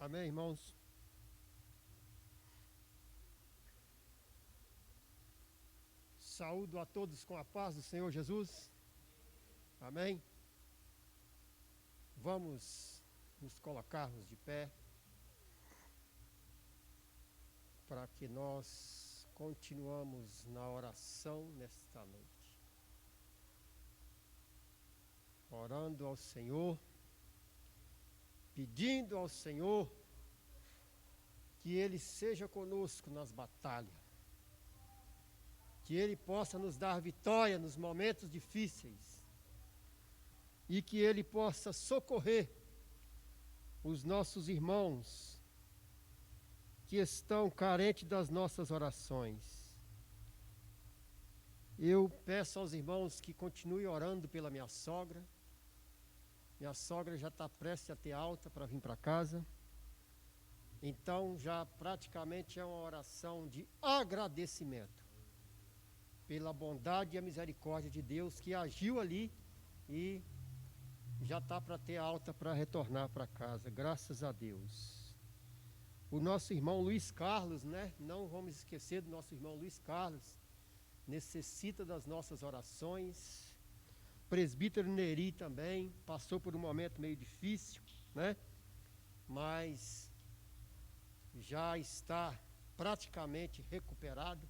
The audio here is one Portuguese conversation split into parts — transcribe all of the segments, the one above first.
Amém, irmãos? Saúdo a todos com a paz do Senhor Jesus. Amém? Vamos nos colocarmos de pé para que nós continuamos na oração nesta noite. Orando ao Senhor, pedindo ao Senhor que Ele seja conosco nas batalhas, que Ele possa nos dar vitória nos momentos difíceis e que Ele possa socorrer os nossos irmãos que estão carentes das nossas orações. Eu peço aos irmãos que continuem orando pela minha sogra. Minha sogra já está prestes a ter alta para vir para casa. Então, já praticamente é uma oração de agradecimento pela bondade e a misericórdia de Deus que agiu ali e já está para ter alta para retornar para casa, graças a Deus. O nosso irmão Luiz Carlos, né? Não vamos esquecer do nosso irmão Luiz Carlos, necessita das nossas orações. Presbítero Neri também passou por um momento meio difícil, né? Mas já está praticamente recuperado.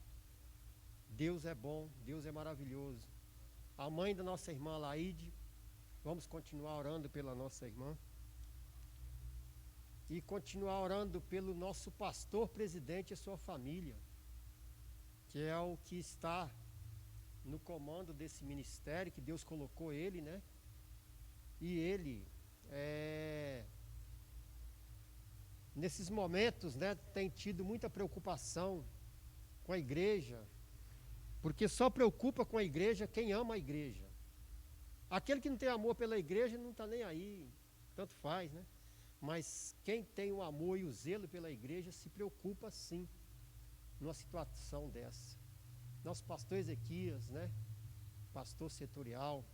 Deus é bom, Deus é maravilhoso. A mãe da nossa irmã Laide, vamos continuar orando pela nossa irmã. E continuar orando pelo nosso pastor presidente e sua família, que é o que está no comando desse ministério, que Deus colocou ele, né? E ele, nesses momentos, né, tem tido muita preocupação com a igreja, porque só preocupa com a igreja quem ama a igreja. Aquele que não tem amor pela igreja não está nem aí, tanto faz, né? Mas quem tem o amor e o zelo pela igreja se preocupa sim, numa situação dessa. Nosso pastor Ezequias, né? Pastor setorial,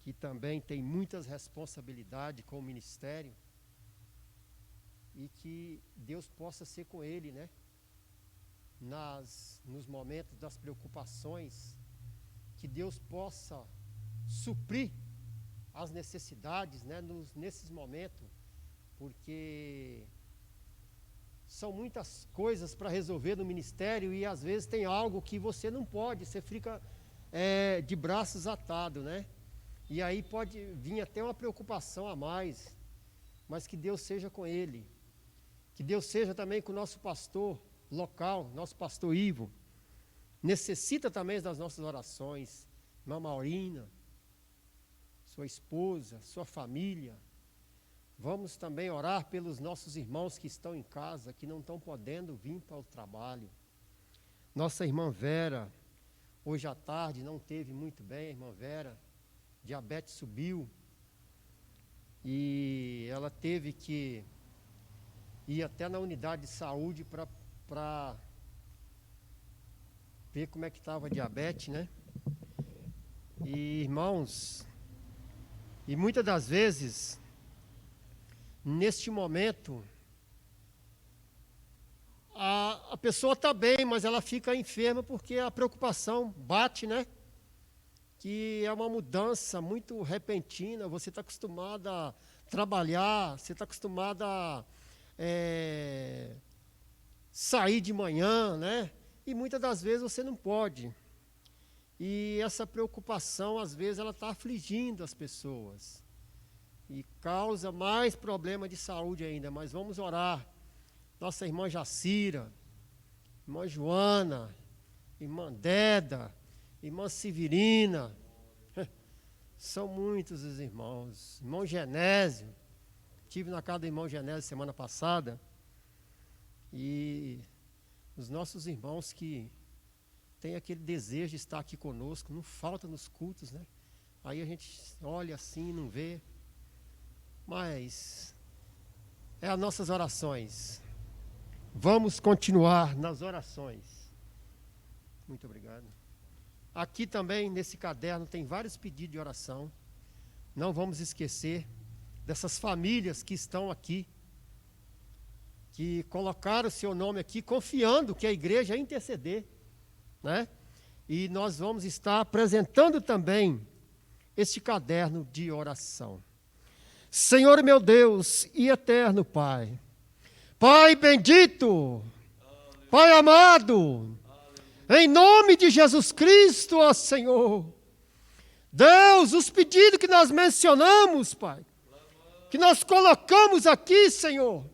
que também tem muitas responsabilidades com o ministério, e que Deus possa ser com ele, né? Nos momentos das preocupações, que Deus possa suprir as necessidades, né? Nesses momentos, porque são muitas coisas para resolver no ministério e às vezes tem algo que você não pode, você fica de braços atados, né? E aí pode vir até uma preocupação a mais, mas que Deus seja com ele, que Deus seja também com o nosso pastor local, nosso pastor Ivo, necessita também das nossas orações, irmã Maurina, sua esposa, sua família. Vamos também orar pelos nossos irmãos que estão em casa, que não estão podendo vir para o trabalho. Nossa irmã Vera, hoje à tarde não teve muito bem, a irmã Vera, diabetes subiu e ela teve que ir até na unidade de saúde para ver como é que estava a diabetes, né? E irmãos, e muitas das vezes, neste momento, a pessoa está bem, mas ela fica enferma porque a preocupação bate, né? Que é uma mudança muito repentina, você está acostumado a trabalhar, você está acostumado a sair de manhã, né? E muitas das vezes você não pode. E essa preocupação, às vezes, ela está afligindo as pessoas. E causa mais problema de saúde ainda, mas vamos orar. Nossa irmã Jacira, irmã Joana, irmã Deda, irmã Severina, são muitos os irmãos. Irmão Genésio, estive na casa do irmão Genésio semana passada, e os nossos irmãos que têm aquele desejo de estar aqui conosco, não falta nos cultos, né? Aí a gente olha assim e não vê. Mas é as nossas orações. Vamos continuar nas orações. Muito obrigado. Aqui também, nesse caderno, tem vários pedidos de oração. Não vamos esquecer dessas famílias que estão aqui, que colocaram o seu nome aqui, confiando que a igreja ia interceder, né? E nós vamos estar apresentando também este caderno de oração. Senhor meu Deus e eterno Pai, Pai bendito, Pai amado, em nome de Jesus Cristo, ó Senhor, Deus, os pedidos que nós mencionamos, Pai, que nós colocamos aqui, Senhor,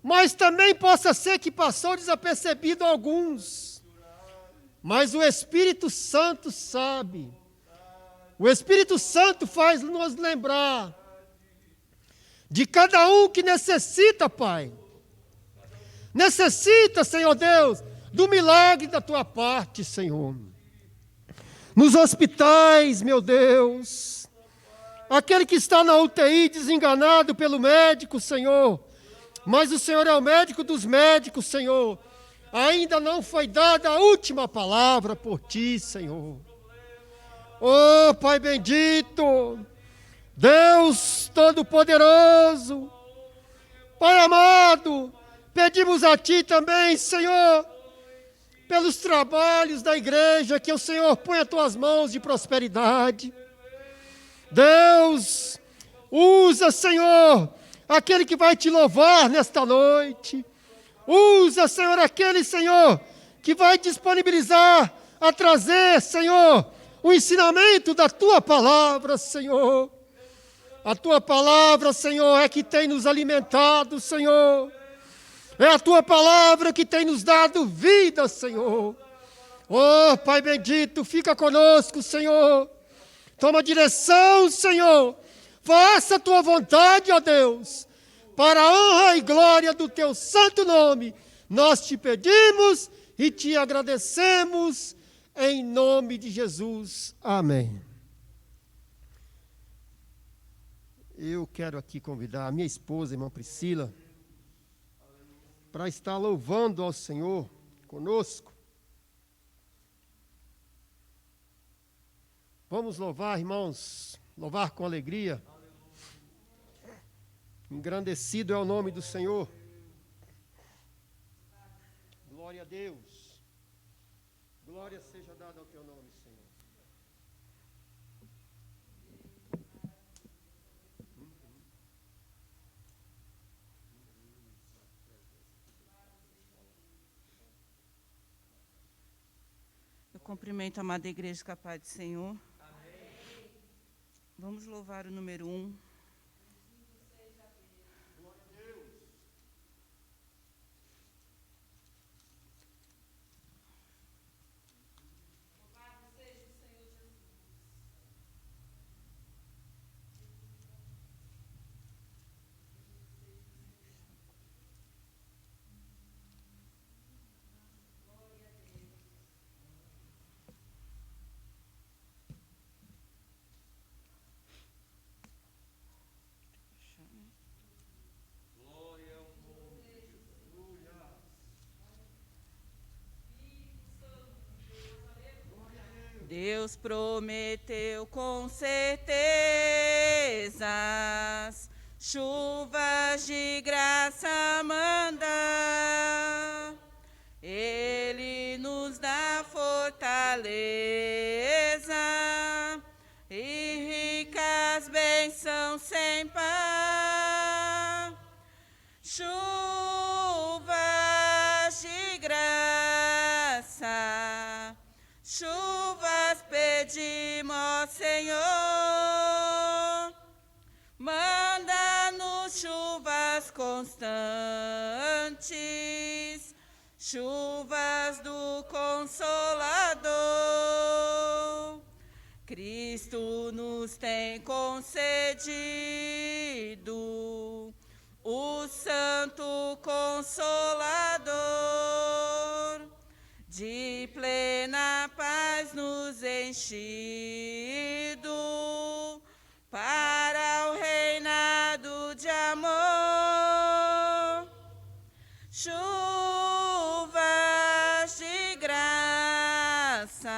mas também possa ser que passou desapercebido alguns, mas o Espírito Santo sabe, o Espírito Santo faz nos lembrar de cada um que necessita, Pai. Necessita, Senhor Deus, do milagre da Tua parte, Senhor. Nos hospitais, meu Deus. Aquele que está na UTI desenganado pelo médico, Senhor. Mas o Senhor é o médico dos médicos, Senhor. Ainda não foi dada a última palavra por Ti, Senhor. Oh, Pai bendito, Deus Todo-Poderoso, Pai amado, pedimos a Ti também, Senhor, pelos trabalhos da igreja, que o Senhor ponha as Tuas mãos de prosperidade. Deus, usa, Senhor, aquele que vai Te louvar nesta noite. Usa, Senhor, aquele, Senhor, que vai disponibilizar a trazer, Senhor, o ensinamento da Tua palavra, Senhor. A Tua palavra, Senhor, é que tem nos alimentado, Senhor. É a Tua palavra que tem nos dado vida, Senhor. Oh, Pai bendito, fica conosco, Senhor. Toma direção, Senhor. Faça a Tua vontade, ó Deus. Para a honra e glória do Teu santo nome, nós Te pedimos e Te agradecemos. Em nome de Jesus, amém. Eu quero aqui convidar a minha esposa, irmã Priscila, para estar louvando ao Senhor conosco. Vamos louvar, irmãos, louvar com alegria. Engrandecido é o nome do Senhor. Glória a Deus. Glória seja dada ao Teu nome, Senhor. Eu cumprimento a amada igreja com a paz do Senhor. Amém. Vamos louvar o número 1. Deus prometeu com certezas, chuvas de graça manda. Ele nos dá fortaleza e ricas bênçãos sem par. Chuvas de graça, chuvas pedimos, Senhor, manda-nos chuvas constantes, chuvas do Consolador. Cristo nos tem concedido o Santo Consolador, de plena paz nos enchido, para o reinado de amor. Chuvas de graça,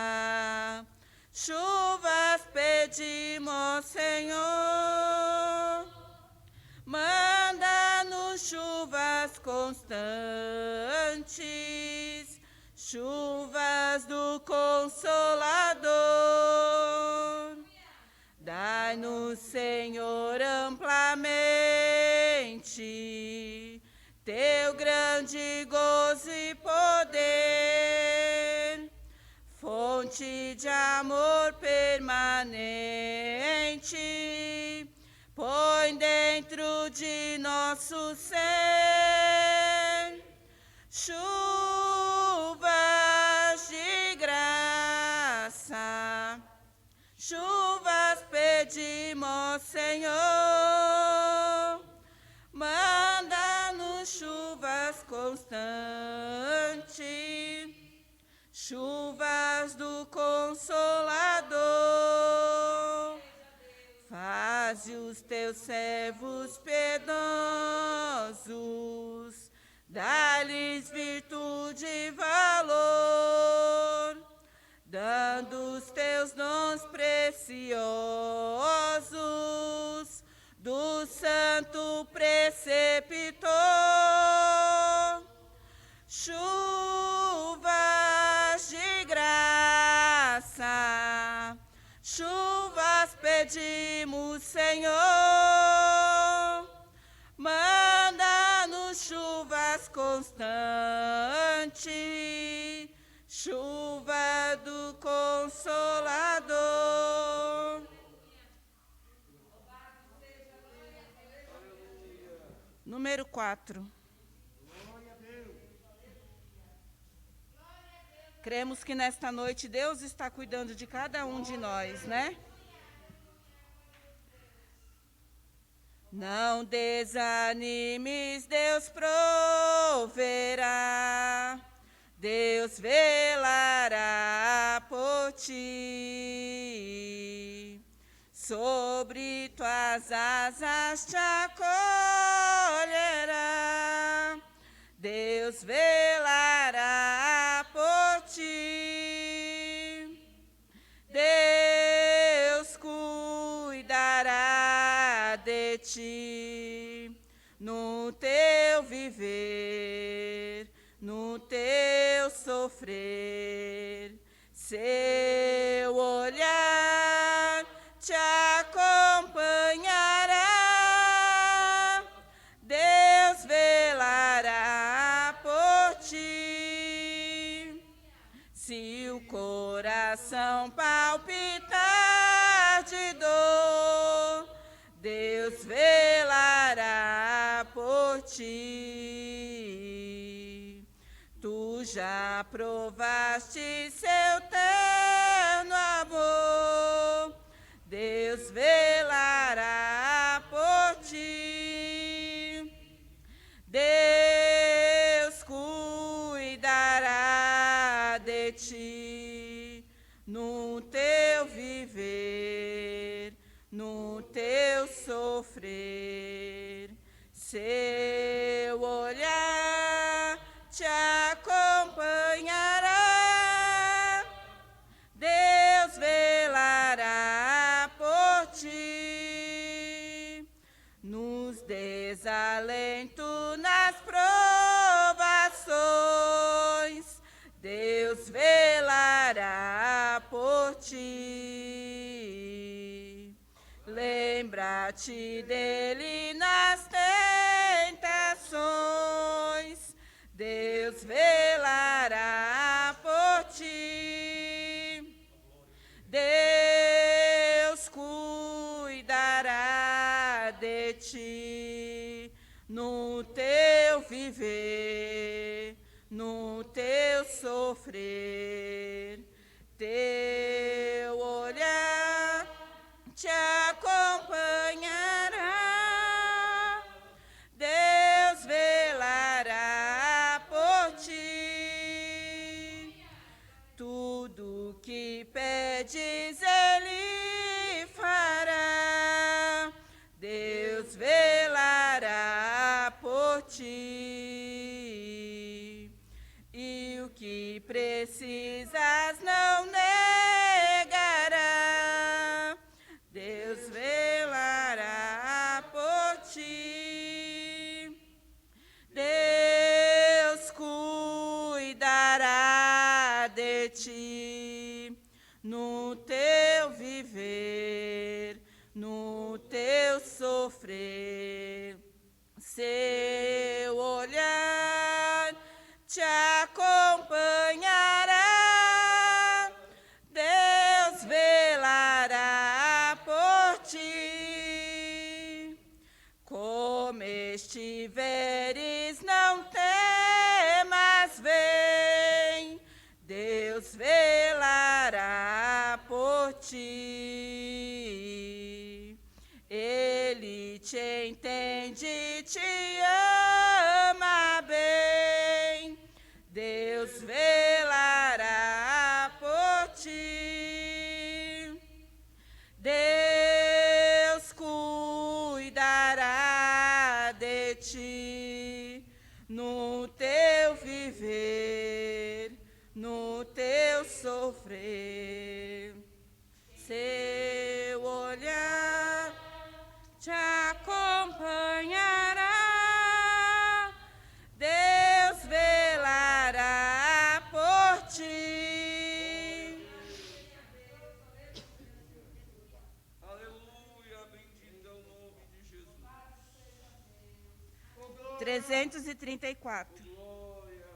chuvas pedimos, Senhor, manda-nos chuvas constantes, chuvas do Consolador. Dai-nos, Senhor, amplamente teu grande gozo e poder, fonte de amor permanente, põe dentro de nosso ser chuvas de graça, chuvas pedimos, Senhor, manda-nos chuvas constantes, chuvas do Consolador. Faze os teus servos piedosos, dá-lhes virtude e valor, dando os teus dons preciosos do santo preceptor. Chuvas de graça, chuvas pedimos, Senhor, manda-nos chuvas constantes, chuva do Consolador. Número 4. Cremos que nesta noite Deus está cuidando de cada um de nós, né? Não desanimes, Deus proverá, Deus velará por ti. Sobre tuas asas te acolherá, Deus velará por ti. Deus cuidará de ti no teu viver, no teu sofrer. Seu olhar te acompanhará, Deus velará por ti. Se o coração palpitar de dor, Deus velará por ti. Tu já provaste seu terno amor, Deus velará por ti. Deus cuidará de ti no teu viver, no teu sofrer. Seu olhar te acompanhará, Deus velará por ti. Nos desalentos, nas provações, Deus velará por ti. Lembra-te dele nas tentações, Deus velará por ti. Deus cuidará de ti no teu viver, no teu sofrer. Teu olhar te acompanhará, Deus velará por ti. Tudo que pedes Ele fará, Deus velará por ti. estiveres, não temas, vem, Deus velará por ti. Ele te entende, te ama bem, Deus velará por ti. Deus cuidará de ti no teu viver, no teu sofrer. Seu olhar te acompanhará, Deus velará por ti. Aleluia, bendito é o nome de Jesus. 334. Glória. Aleluia.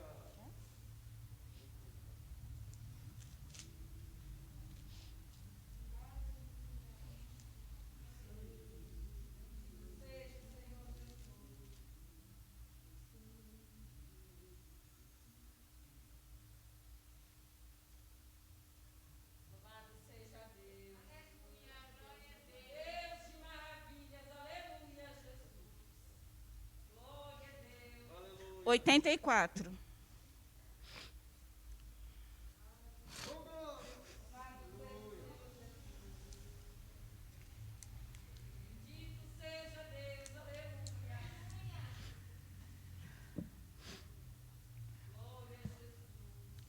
84.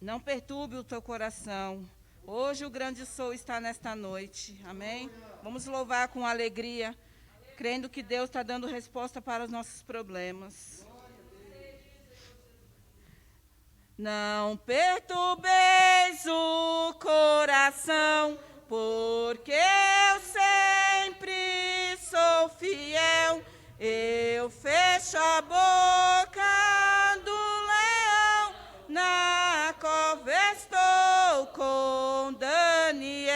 Não perturbe o teu coração. Hoje o grande sol está nesta noite. Amém? Vamos louvar com alegria, crendo que Deus está dando resposta para os nossos problemas. Não perturbeis o coração, porque eu sempre sou fiel. Eu fecho a boca do leão, na cova estou com Daniel.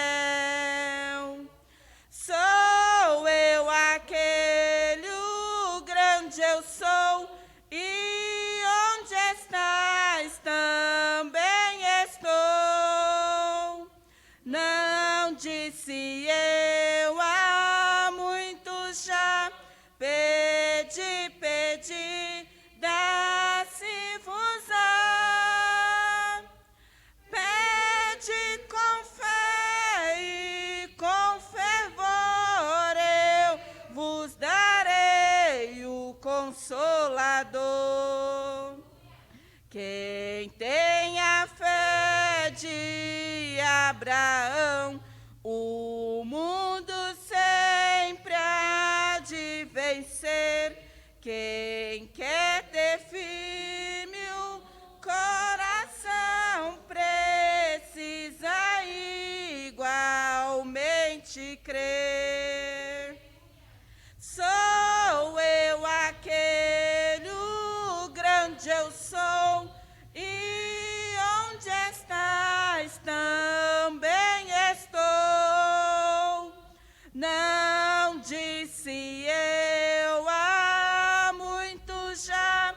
Sou eu aquele, o grande eu sou, e onde estás também estou. Não disse eu a muitos já, pedi, pedi, dá-se-vos-á. Pede com fé e com fervor, eu vos darei o Consolador. Quem tem a fé de Abraão, o mundo sempre há de vencer. Quem quer ter firme o coração, precisa igualmente crer. Sou eu aquele, o grande eu sou, e onde estás também estou. Não disse eu a muitos já,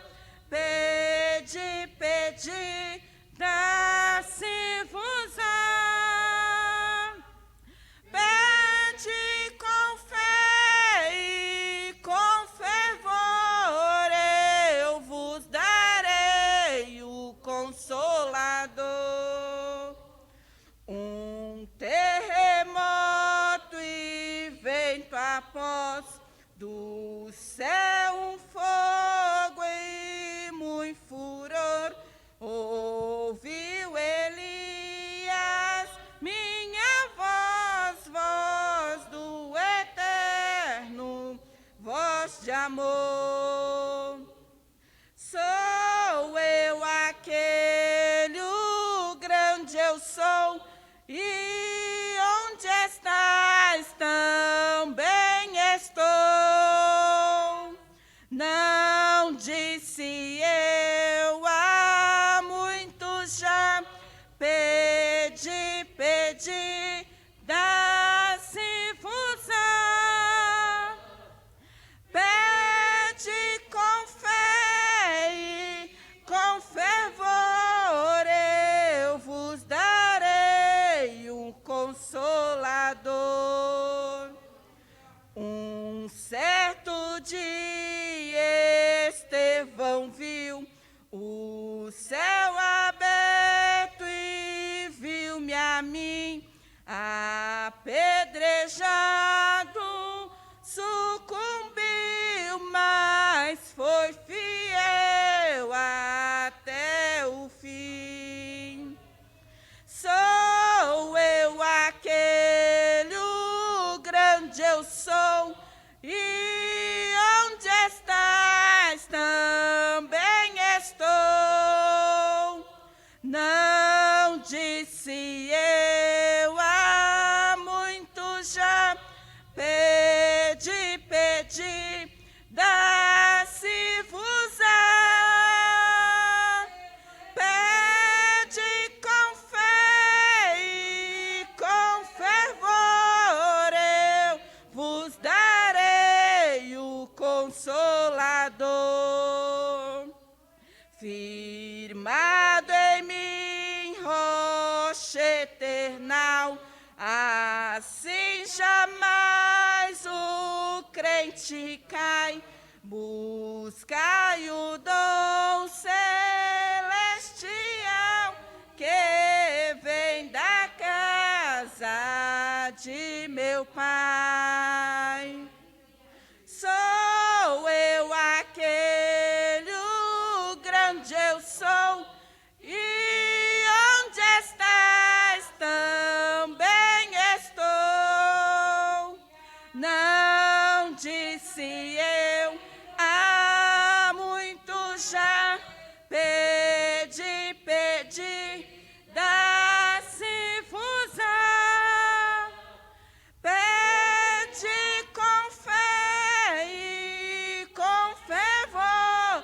pedi, pedi, dá-se-vos-á. Pede com fé e com fervor, eu vos darei o Consolador. Um terremoto e vento após, do céu um fogo e muito furor. Ouviu Elias minha voz, voz do eterno, voz de amor. Sou eu aquele, o grande eu sou, e onde estás também estou. Não disse eu a muitos já, pedi, pedi, dá-se-vos-á. Pede com onde Estevão viu o céu aberto e viu-me a mim apedrejado, sucumbiu, mas foi fiel até o fim. Sou eu aquele, o grande eu sou, e onde estás também estou. Não disse eu há muito já, pedi, pedi, dá-se-vos-á. Pede com fé e com fervor, eu vos darei o Consolador. Firmado em mim, rocha eternal, assim jamais o crente cai. Buscai o dom celestial que vem da casa de meu Pai. Sou eu aquele, o grande eu sou, e onde estás também estou. Não disse eu há muito já, pedi, pedi, dá-se-vos-á. Pede com fé e com fervor,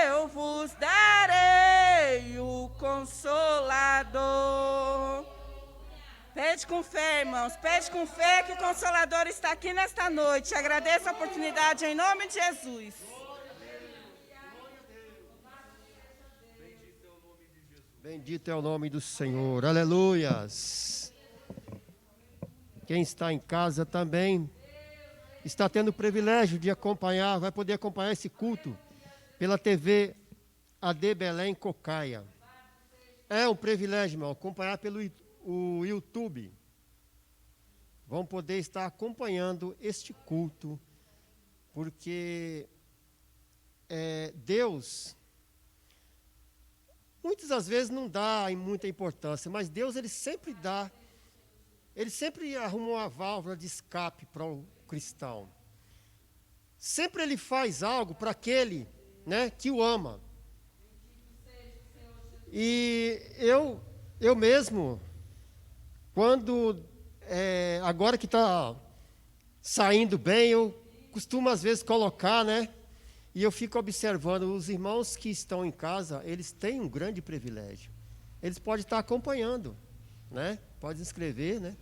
eu vos darei o Consolador. Pede com fé, irmãos, pede com fé que o Consolador está aqui nesta noite. Agradeço a oportunidade em nome de Jesus. Bendito é o nome do Senhor. Aleluias. Quem está em casa também está tendo o privilégio de acompanhar, vai poder acompanhar esse culto pela TV AD Belém Cocaia. É um privilégio, irmão, acompanhar pelo o YouTube. Vão poder estar acompanhando este culto, porque Deus, muitas das vezes não dá muita importância, mas Deus ele sempre dá, ele sempre arruma uma válvula de escape para o cristão. Sempre ele faz algo para aquele, né, que o ama. E eu mesmo, quando, agora que está saindo bem, eu costumo às vezes colocar, né? E eu fico observando, os irmãos que estão em casa, eles têm um grande privilégio. Eles podem estar acompanhando, né? Podem inscrever, né?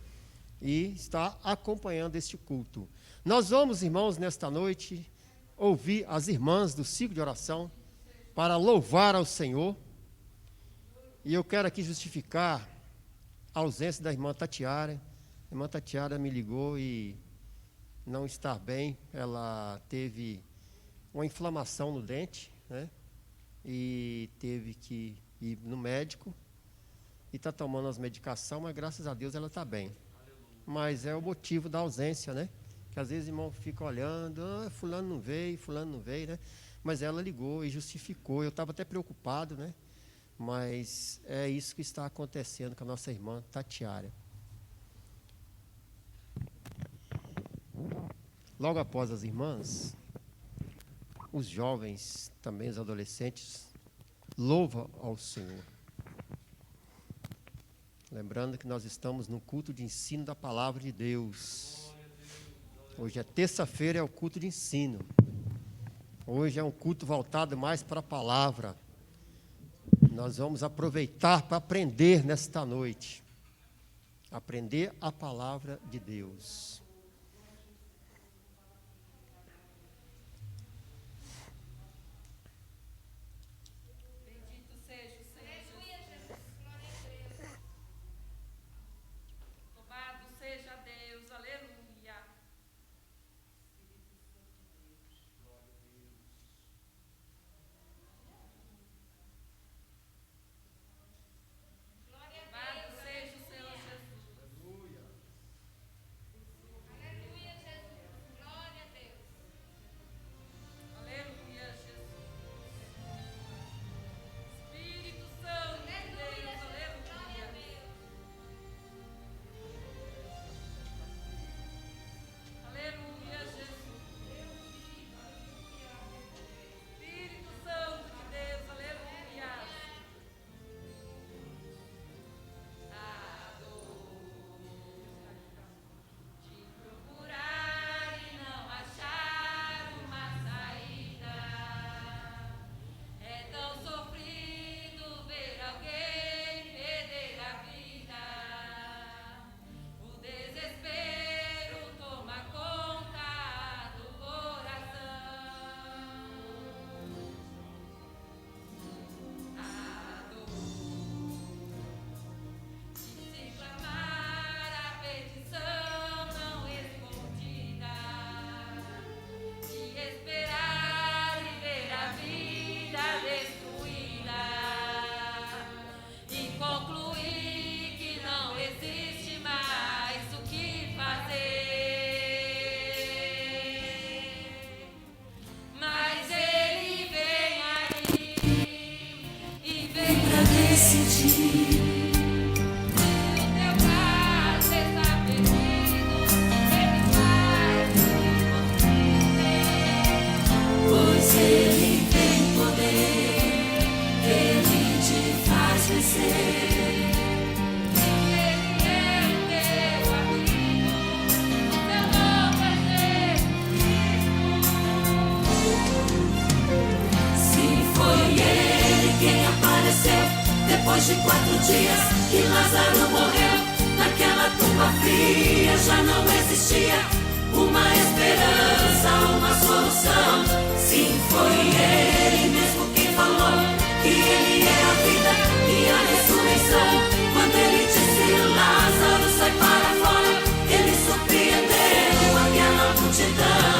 E estar acompanhando este culto. Nós vamos, irmãos, nesta noite, ouvir as irmãs do ciclo de oração para louvar ao Senhor. E eu quero aqui justificar a ausência da irmã Tatiara. A irmã Tatiara me ligou e não está bem. Ela teve uma inflamação no dente, né? E teve que ir no médico. E está tomando as medicações, mas graças a Deus ela está bem. Mas é o motivo da ausência, né? Que às vezes o irmão fica olhando, fulano não veio, né? Mas ela ligou e justificou. Eu estava até preocupado, né? Mas é isso que está acontecendo com a nossa irmã Tatiara. Logo após as irmãs, os jovens, também os adolescentes, louvam ao Senhor. Lembrando que nós estamos no culto de ensino da palavra de Deus. Hoje é terça-feira, é o culto de ensino. Hoje é um culto voltado mais para a palavra. Nós vamos aproveitar para aprender nesta noite. Aprender a palavra de Deus. Bendito seja o Senhor Jesus. Louvado seja Deus, aleluia. Lázaro morreu naquela tumba fria, já não existia uma esperança, uma solução. Sim, foi ele mesmo quem falou que ele é a vida e a ressurreição. Quando ele disse Lázaro, sai para fora, ele surpreendeu aquela multidão.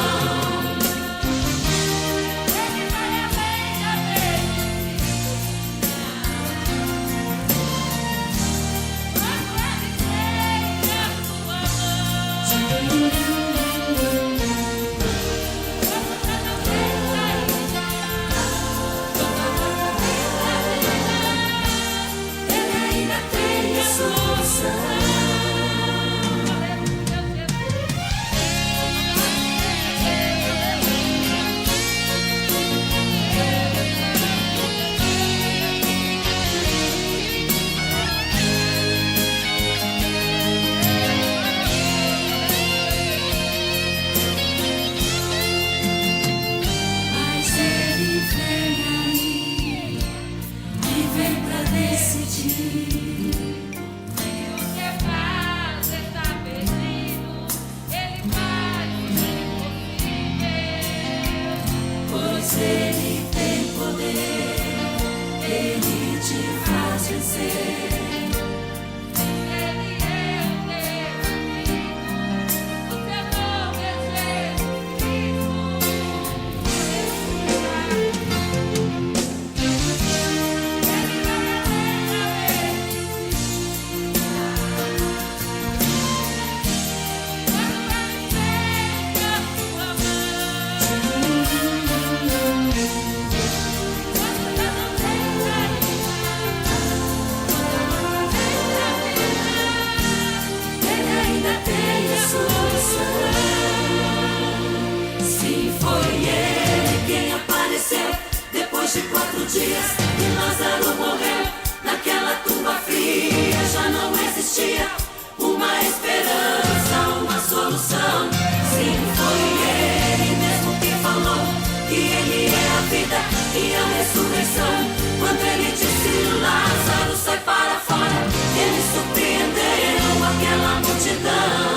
De 4 dias e Lázaro morreu naquela tumba fria, já não existia uma esperança, uma solução. Sim, foi ele mesmo que falou que ele é a vida e a ressurreição. Quando ele disse Lázaro, sai para fora, ele surpreendeu aquela multidão.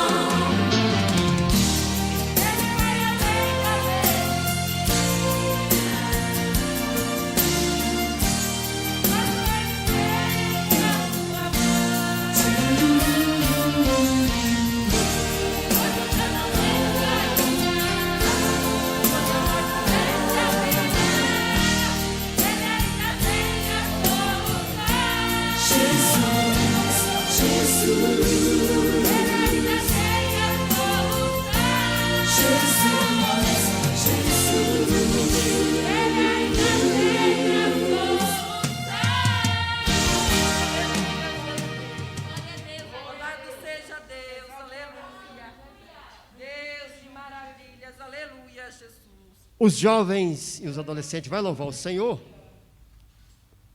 Os jovens e os adolescentes vão louvar o Senhor.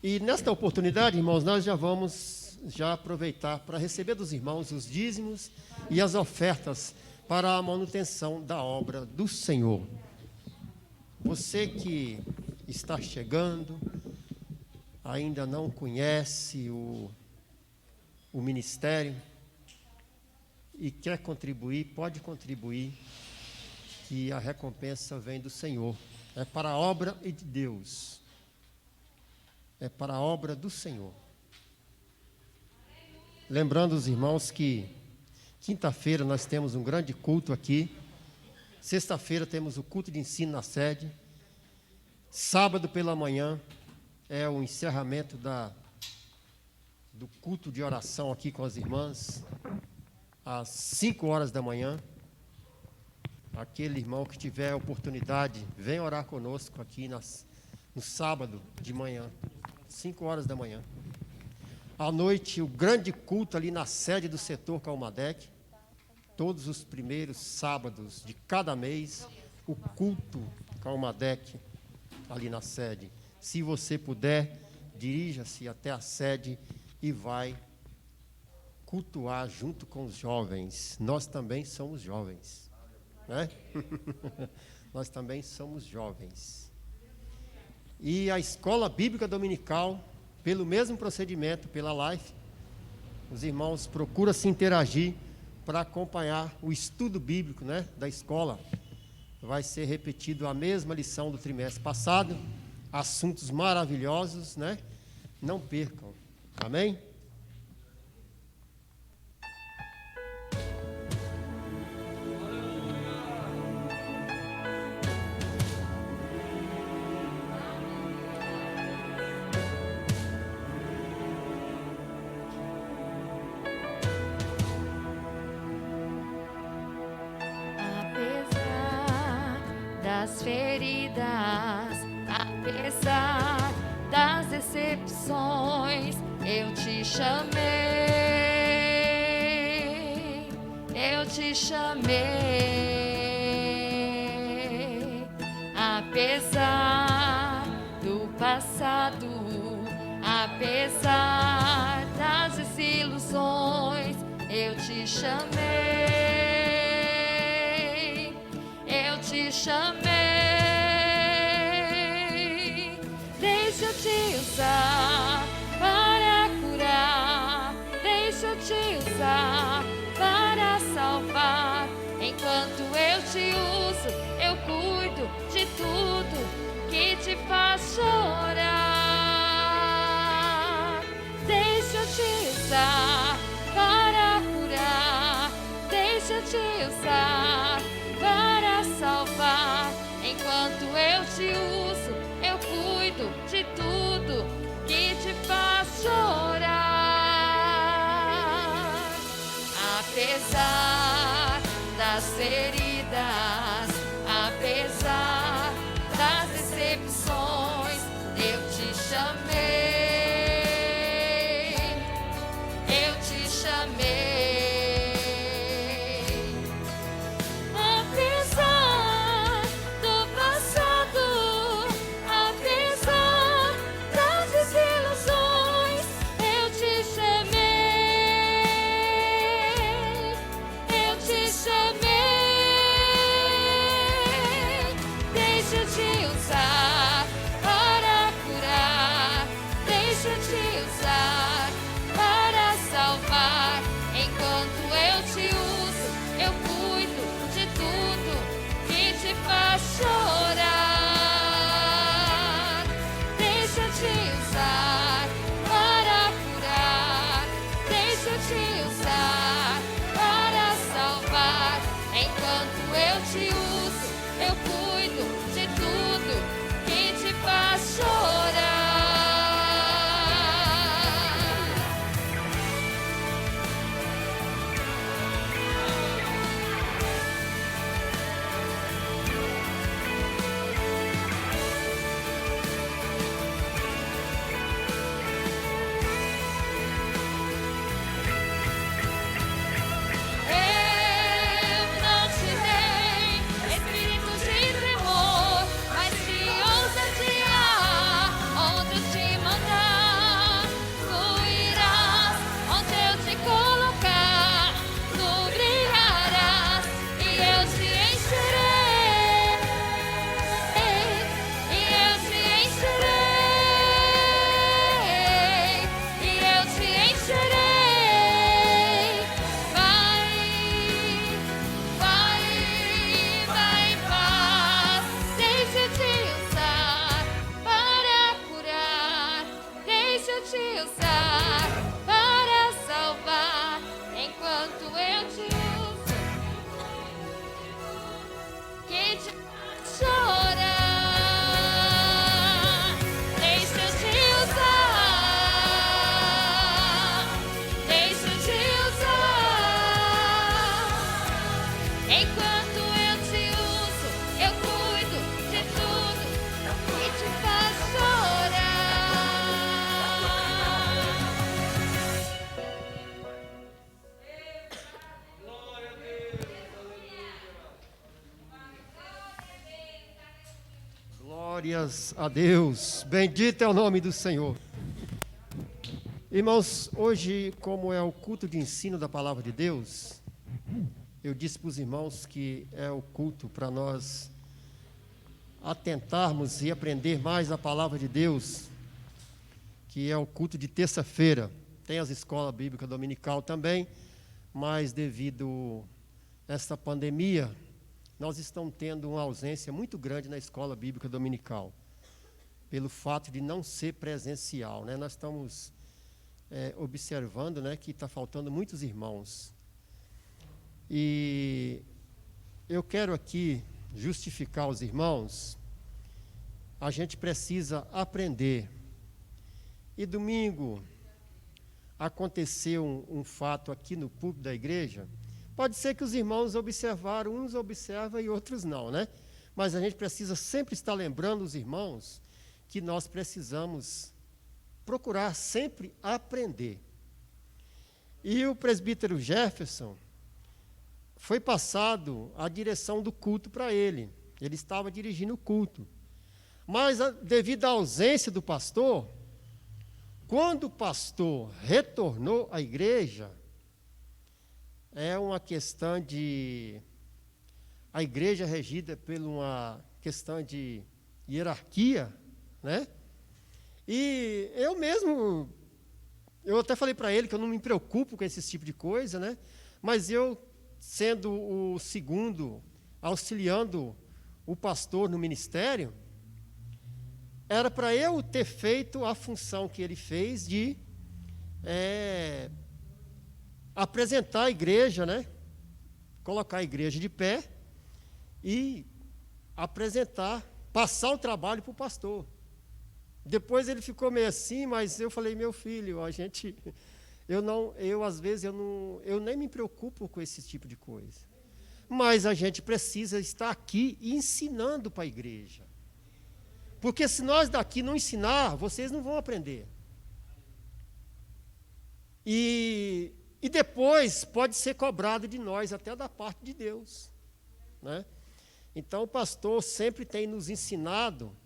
E nesta oportunidade, irmãos, nós já vamos aproveitar para receber dos irmãos os dízimos e as ofertas para a manutenção da obra do Senhor. Você que está chegando, ainda não conhece o ministério e quer contribuir, pode contribuir, que a recompensa vem do Senhor. É para a obra de Deus. É para a obra do Senhor. Lembrando os irmãos que quinta-feira nós temos um grande culto aqui. Sexta-feira temos o culto de ensino na sede. Sábado pela manhã é o encerramento do culto de oração aqui com as irmãs, às 5 horas da manhã. Aquele irmão que tiver oportunidade, vem orar conosco aqui no sábado de manhã, 5 horas da manhã. À noite, o grande culto ali na sede do setor Calmadec. Todos os primeiros sábados de cada mês, o culto Calmadec ali na sede. Se você puder, dirija-se até a sede e vai cultuar junto com os jovens. Nós também somos jovens, né? Nós também somos jovens. E a escola bíblica dominical, pelo mesmo procedimento, pela Life, os irmãos procuram se interagir para acompanhar o estudo bíblico, né, da escola. Vai ser repetido a mesma lição do trimestre passado, assuntos maravilhosos, né? Não percam. Amém? Apesar das feridas, apesar das decepções, eu te chamei, eu te chamei. Apesar do passado, apesar das desilusões, eu te chamei, eu te chamei. Deixa eu te usar para curar, deixa eu te usar para salvar. Enquanto eu te uso, eu cuido de tudo que te faz chorar. Deixa eu te usar para curar, deixa eu te usar para salvar. Enquanto eu te uso, eu cuido de tudo que te faz chorar. Apesar das feridas, apesar das decepções, eu te chamei, eu te chamei. Apesar do passado, apesar das desilusões, eu te chamei, eu te chamei. Deixa eu te usar para curar, deixa eu te usar para salvar. Enquanto eu te uso, eu cuido de tudo que te faz chorar. Deixa eu te usar para curar, deixa eu te usar para salvar. Enquanto eu te uso, eu cuido de tudo que te faz chorar. Eu não te dei espírito de tremor, mas de ousadia. Onde eu te mandar, tu irás. Onde eu te colocar, tu brilharás. E eu te encherei, e eu te encherei, e eu te encherei. Vai, vai, vai em paz. Deixa eu te usar para curar, deixa eu te usar para salvar. Enquanto eu te uso, que te faz chorar. Deixa eu te usar, deixa eu te usar. Enquanto eu te uso, eu cuido de tudo que te faz chorar. Glória a Deus, aleluia. Glórias a Deus. Bendito é o nome do Senhor. Irmãos, hoje, como é o culto de ensino da palavra de Deus, eu disse para os irmãos que é o culto para nós atentarmos e aprender mais a palavra de Deus, que é o culto de terça-feira. tem as escolas bíblicas dominical também, mas devido a essa pandemia, nós estamos tendo uma ausência muito grande na escola bíblica dominical, pelo fato de não ser presencial, né? Nós estamos observando, né, que está faltando muitos irmãos. E eu quero aqui justificar os irmãos. A gente precisa aprender. E domingo aconteceu um fato aqui no púlpito da igreja. Pode ser que os irmãos observaram, uns observam e outros não, né? Mas a gente precisa sempre estar lembrando os irmãos que nós precisamos procurar sempre aprender. E o presbítero Jefferson, foi passado a direção do culto para ele. Ele estava dirigindo o culto. Mas, devido à ausência do pastor, quando o pastor retornou à igreja, é uma questão de... A igreja é regida por uma questão de hierarquia, né? E eu até falei para ele que eu não me preocupo com esse tipo de coisa, né? Mas eu, sendo o segundo, auxiliando o pastor no ministério, era para eu ter feito a função que ele fez de apresentar a igreja, né? Colocar a igreja de pé e apresentar, passar o trabalho para o pastor. Depois ele ficou meio assim, mas eu falei, meu filho, às vezes eu nem me preocupo com esse tipo de coisa. Mas a gente precisa estar aqui ensinando para a igreja. Porque se nós daqui não ensinar, vocês não vão aprender. E depois pode ser cobrado de nós, até da parte de Deus, né? Então o pastor sempre tem nos ensinado,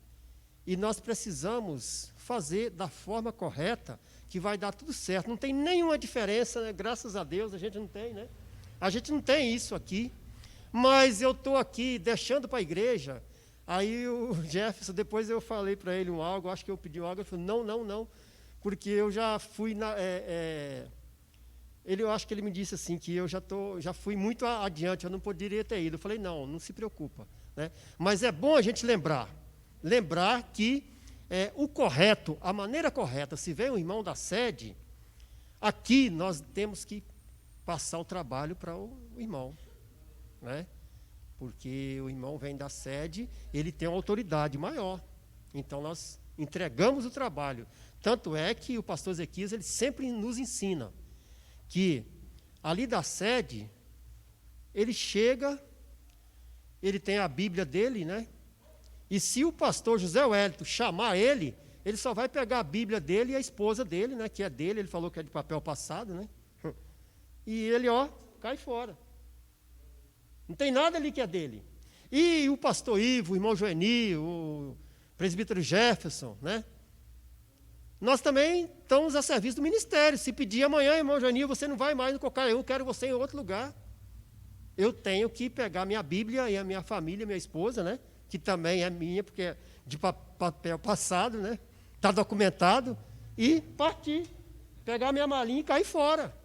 e nós precisamos fazer da forma correta, que vai dar tudo certo. Não tem nenhuma diferença, né? Graças a Deus, a gente não tem, né? A gente não tem isso aqui. Mas eu estou aqui deixando para a igreja. Aí o Jefferson, depois eu falei para ele algo, acho que eu pedi algo, ele falou, não, porque eu já fui eu acho que ele me disse assim, que eu já fui muito adiante, eu não poderia ter ido. Eu falei, não se preocupa, né? Mas é bom a gente lembrar que o correto, a maneira correta, se vem um irmão da sede, aqui nós temos que passar o trabalho para o irmão, né? Porque o irmão vem da sede, ele tem uma autoridade maior. Então nós entregamos o trabalho. Tanto é que o pastor Ezequias, ele sempre nos ensina que ali da sede, ele chega, ele tem a Bíblia dele, né? E se o pastor José Wellington chamar ele só vai pegar a Bíblia dele e a esposa dele, né? Que é dele, ele falou que é de papel passado, né? E ele, cai fora. Não tem nada ali que é dele. E o pastor Ivo, o irmão Joeni, o presbítero Jefferson, né? Nós também estamos a serviço do ministério. Se pedir amanhã, irmão Joeni, você não vai mais no Cocaiú, eu quero você em outro lugar. Eu tenho que pegar minha Bíblia e a minha família, minha esposa, né? Que também é minha, porque é de papel passado, né? Está documentado, e partir, pegar minha malinha e cair fora.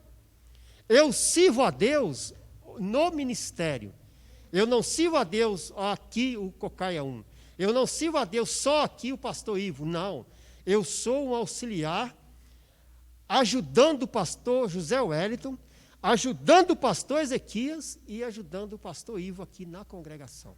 Eu sirvo a Deus no ministério. Eu não sirvo a Deus aqui o Cocaia 1. Eu não sirvo a Deus só aqui o pastor Ivo, não. Eu sou um auxiliar, ajudando o pastor José Wellington, ajudando o pastor Ezequias e ajudando o pastor Ivo aqui na congregação.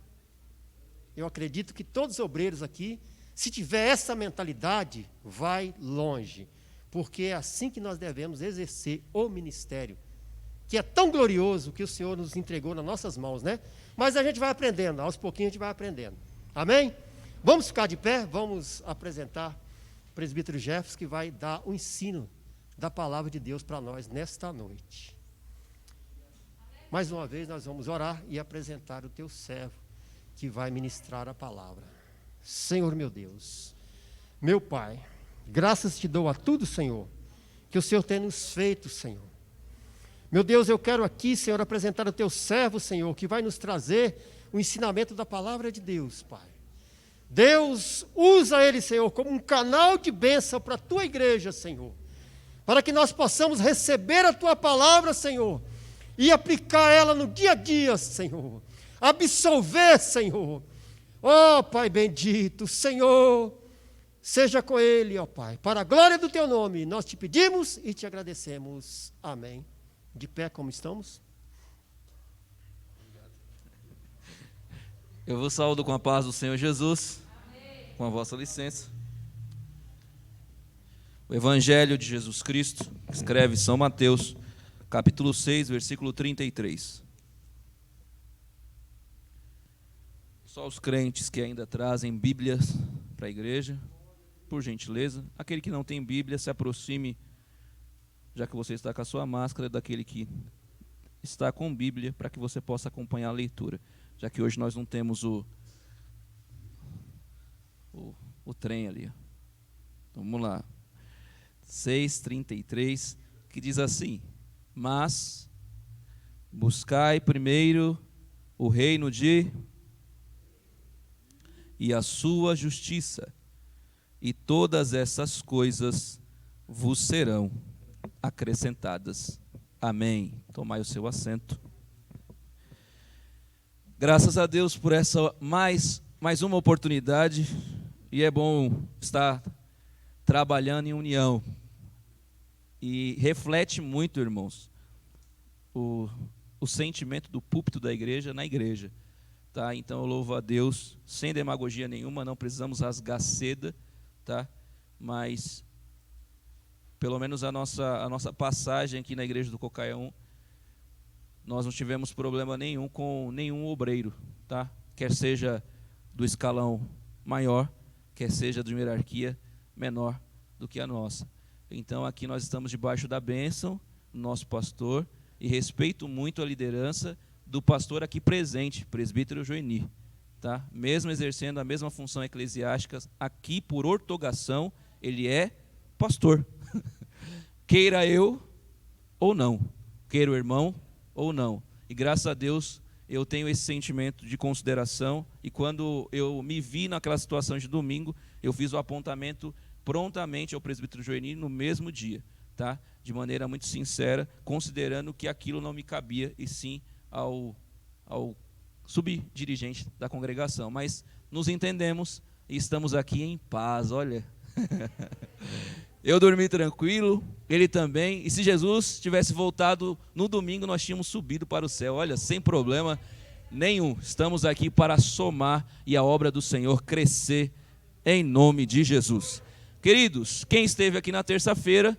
Eu acredito que todos os obreiros aqui, se tiver essa mentalidade, vai longe, porque é assim que nós devemos exercer o ministério, que é tão glorioso que o Senhor nos entregou nas nossas mãos, né? Mas a gente vai aprendendo, aos pouquinhos a gente vai aprendendo. Amém? Vamos ficar de pé, vamos apresentar o presbítero Jefferson, que vai dar o ensino da palavra de Deus para nós nesta noite. Mais uma vez nós vamos orar e apresentar o teu servo, que vai ministrar a palavra. Senhor meu Deus, meu Pai, graças te dou a tudo, Senhor, que o Senhor tem nos feito, Senhor. Meu Deus, eu quero aqui, Senhor, apresentar o teu servo, Senhor, que vai nos trazer o ensinamento da palavra de Deus, Pai. Deus, usa ele, Senhor, como um canal de bênção para a tua igreja, Senhor, para que nós possamos receber a Tua palavra, Senhor, e aplicar ela no dia a dia, Senhor. Absolver, Senhor. Ó Pai bendito, Senhor, seja com ele, ó Pai, para a glória do Teu nome, nós te pedimos e te agradecemos. Amém. De pé como estamos? Eu vos saúdo com a paz do Senhor Jesus. Amém. Com a vossa licença. O Evangelho de Jesus Cristo, escreve São Mateus, capítulo 6, versículo 33. Só os crentes que ainda trazem Bíblias para a igreja, por gentileza. Aquele que não tem Bíblia, se aproxime, já que você está com a sua máscara, daquele que está com Bíblia, para que você possa acompanhar a leitura. Já que hoje nós não temos o trem ali. Então, vamos lá. 6:33, que diz assim: mas buscai primeiro o reino e a sua justiça, e todas essas coisas vos serão acrescentadas. Amém. Tomai o seu assento. Graças a Deus por essa mais uma oportunidade, e é bom estar trabalhando em união. E reflete muito, irmãos, o sentimento do púlpito da igreja na igreja. Tá? Então eu louvo a Deus, sem demagogia nenhuma, não precisamos rasgar seda, tá? Mas pelo menos a nossa passagem aqui na igreja do Cocaião, nós não tivemos problema nenhum com nenhum obreiro, tá? Quer seja do escalão maior, quer seja de uma hierarquia menor do que a nossa. Então aqui nós estamos debaixo da bênção do nosso pastor, e respeito muito a liderança do pastor aqui presente, presbítero Joeni, tá? Mesmo exercendo a mesma função eclesiástica, aqui por ortogação, ele é pastor. Queira eu ou não, queira o irmão ou não. E graças a Deus eu tenho esse sentimento de consideração, e quando eu me vi naquela situação de domingo, eu fiz o apontamento prontamente ao presbítero Joeni no mesmo dia, tá? De maneira muito sincera, considerando que aquilo não me cabia, e sim ao subdirigente da congregação. Mas nos entendemos e estamos aqui em paz, olha. Eu dormi tranquilo, ele também, e se Jesus tivesse voltado no domingo, nós tínhamos subido para o céu, olha, sem problema nenhum. Estamos aqui para somar e a obra do Senhor crescer em nome de Jesus. Queridos, quem esteve aqui na terça-feira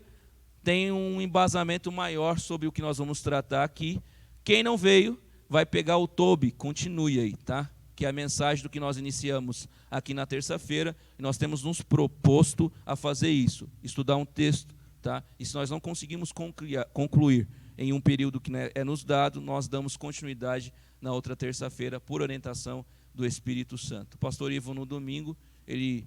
tem um embasamento maior sobre o que nós vamos tratar aqui. Quem não veio, vai pegar o Toby, continue aí, tá? Que é a mensagem do que nós iniciamos aqui na terça-feira, e nós temos nos proposto a fazer isso, estudar um texto, tá? E se nós não conseguimos concluir em um período que é nos dado, nós damos continuidade na outra terça-feira, por orientação do Espírito Santo. O pastor Ivo, no domingo, ele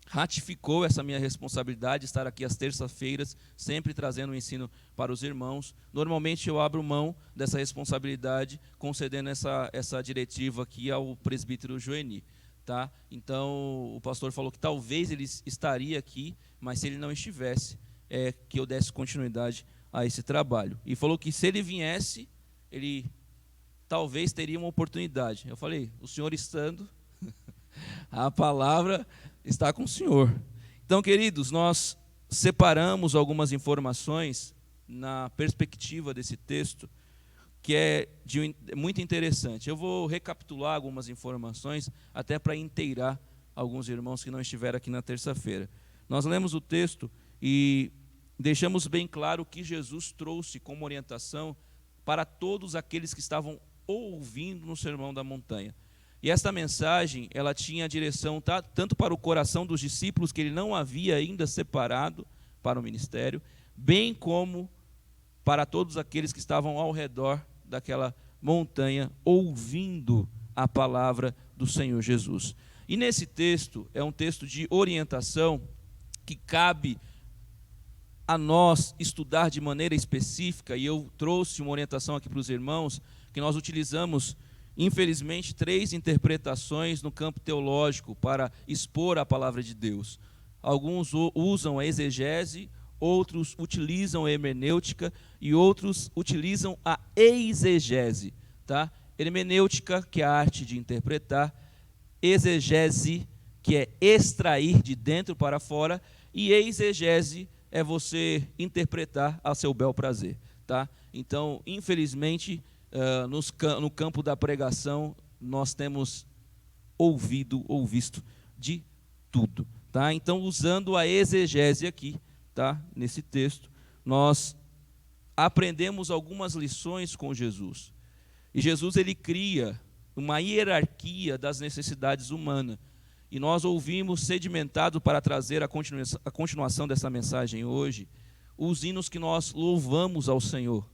ratificou essa minha responsabilidade de estar aqui às terças-feiras, sempre trazendo o ensino para os irmãos. Normalmente eu abro mão dessa responsabilidade, concedendo essa diretiva aqui ao presbítero Joeni, tá? Então o pastor falou que talvez ele estaria aqui, mas se ele não estivesse, que eu desse continuidade a esse trabalho. E falou que se ele viesse, ele talvez teria uma oportunidade. Eu falei, o senhor estando, a palavra está com o senhor. Então, queridos, nós separamos algumas informações na perspectiva desse texto, que é muito interessante. Eu vou recapitular algumas informações, até para inteirar alguns irmãos que não estiveram aqui na terça-feira. Nós lemos o texto e deixamos bem claro o que Jesus trouxe como orientação para todos aqueles que estavam ouvindo no Sermão da Montanha. E esta mensagem, ela tinha direção tanto para o coração dos discípulos, que ele não havia ainda separado para o ministério, bem como para todos aqueles que estavam ao redor daquela montanha, ouvindo a palavra do Senhor Jesus. E nesse texto, é um texto de orientação que cabe a nós estudar de maneira específica, e eu trouxe uma orientação aqui para os irmãos, que nós utilizamos, infelizmente, 3 interpretações no campo teológico para expor a palavra de Deus. Alguns usam a exegese, outros utilizam a hermenêutica e outros utilizam a exegese, tá? Hermenêutica, que é a arte de interpretar, exegese, que é extrair de dentro para fora, e exegese é você interpretar a seu bel prazer, tá? Então, infelizmente, no campo da pregação, nós temos ouvido ou visto de tudo, tá? Então, usando a exegese aqui, tá? Nesse texto, nós aprendemos algumas lições com Jesus. E Jesus, ele cria uma hierarquia das necessidades humanas. E nós ouvimos, sedimentado para trazer a continuação dessa mensagem hoje, os hinos que nós louvamos ao Senhor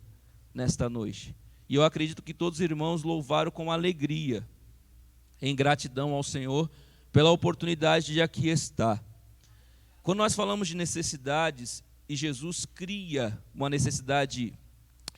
nesta noite. E eu acredito que todos os irmãos louvaram com alegria, em gratidão ao Senhor, pela oportunidade de aqui estar. Quando nós falamos de necessidades, e Jesus cria uma necessidade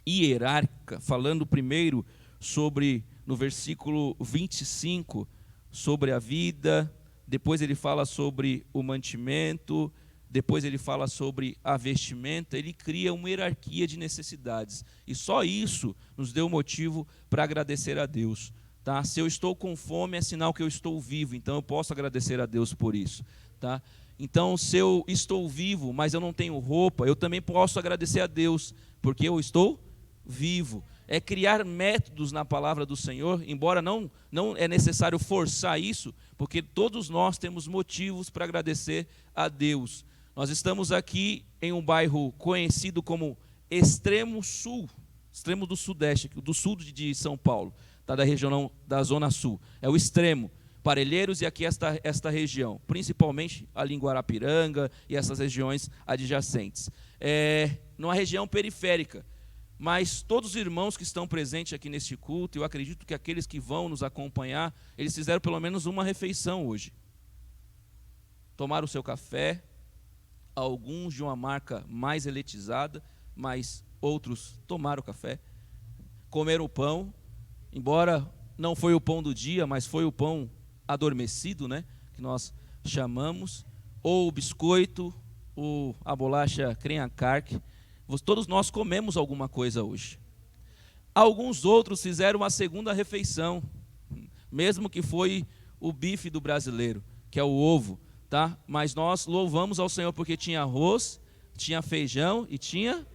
hierárquica, falando primeiro sobre, no versículo 25, sobre a vida, depois ele fala sobre o mantimento, depois ele fala sobre a vestimenta, ele cria uma hierarquia de necessidades. E só isso nos deu motivo para agradecer a Deus. Tá? Se eu estou com fome, é sinal que eu estou vivo, então eu posso agradecer a Deus por isso. Tá? Então, se eu estou vivo, mas eu não tenho roupa, eu também posso agradecer a Deus, porque eu estou vivo. É criar métodos na palavra do Senhor, embora não é necessário forçar isso, porque todos nós temos motivos para agradecer a Deus. Nós estamos aqui em um bairro conhecido como Extremo Sul, extremo do Sudeste, do sul de São Paulo, tá? Da região da Zona Sul. É o extremo, Parelheiros e aqui esta região, principalmente ali em Guarapiranga e essas regiões adjacentes. Numa região periférica. Mas todos os irmãos que estão presentes aqui neste culto, eu acredito que aqueles que vão nos acompanhar, eles fizeram pelo menos uma refeição hoje. Tomaram o seu café, alguns de uma marca mais elitizada, mas outros tomaram café. Comeram o pão, embora não foi o pão do dia, mas foi o pão adormecido, né, que nós chamamos, ou o biscoito, ou a bolacha crème carque. Todos nós comemos alguma coisa hoje. Alguns outros fizeram uma segunda refeição, mesmo que foi o bife do brasileiro, que é o ovo, tá? Mas nós louvamos ao Senhor porque tinha arroz, tinha feijão e tinha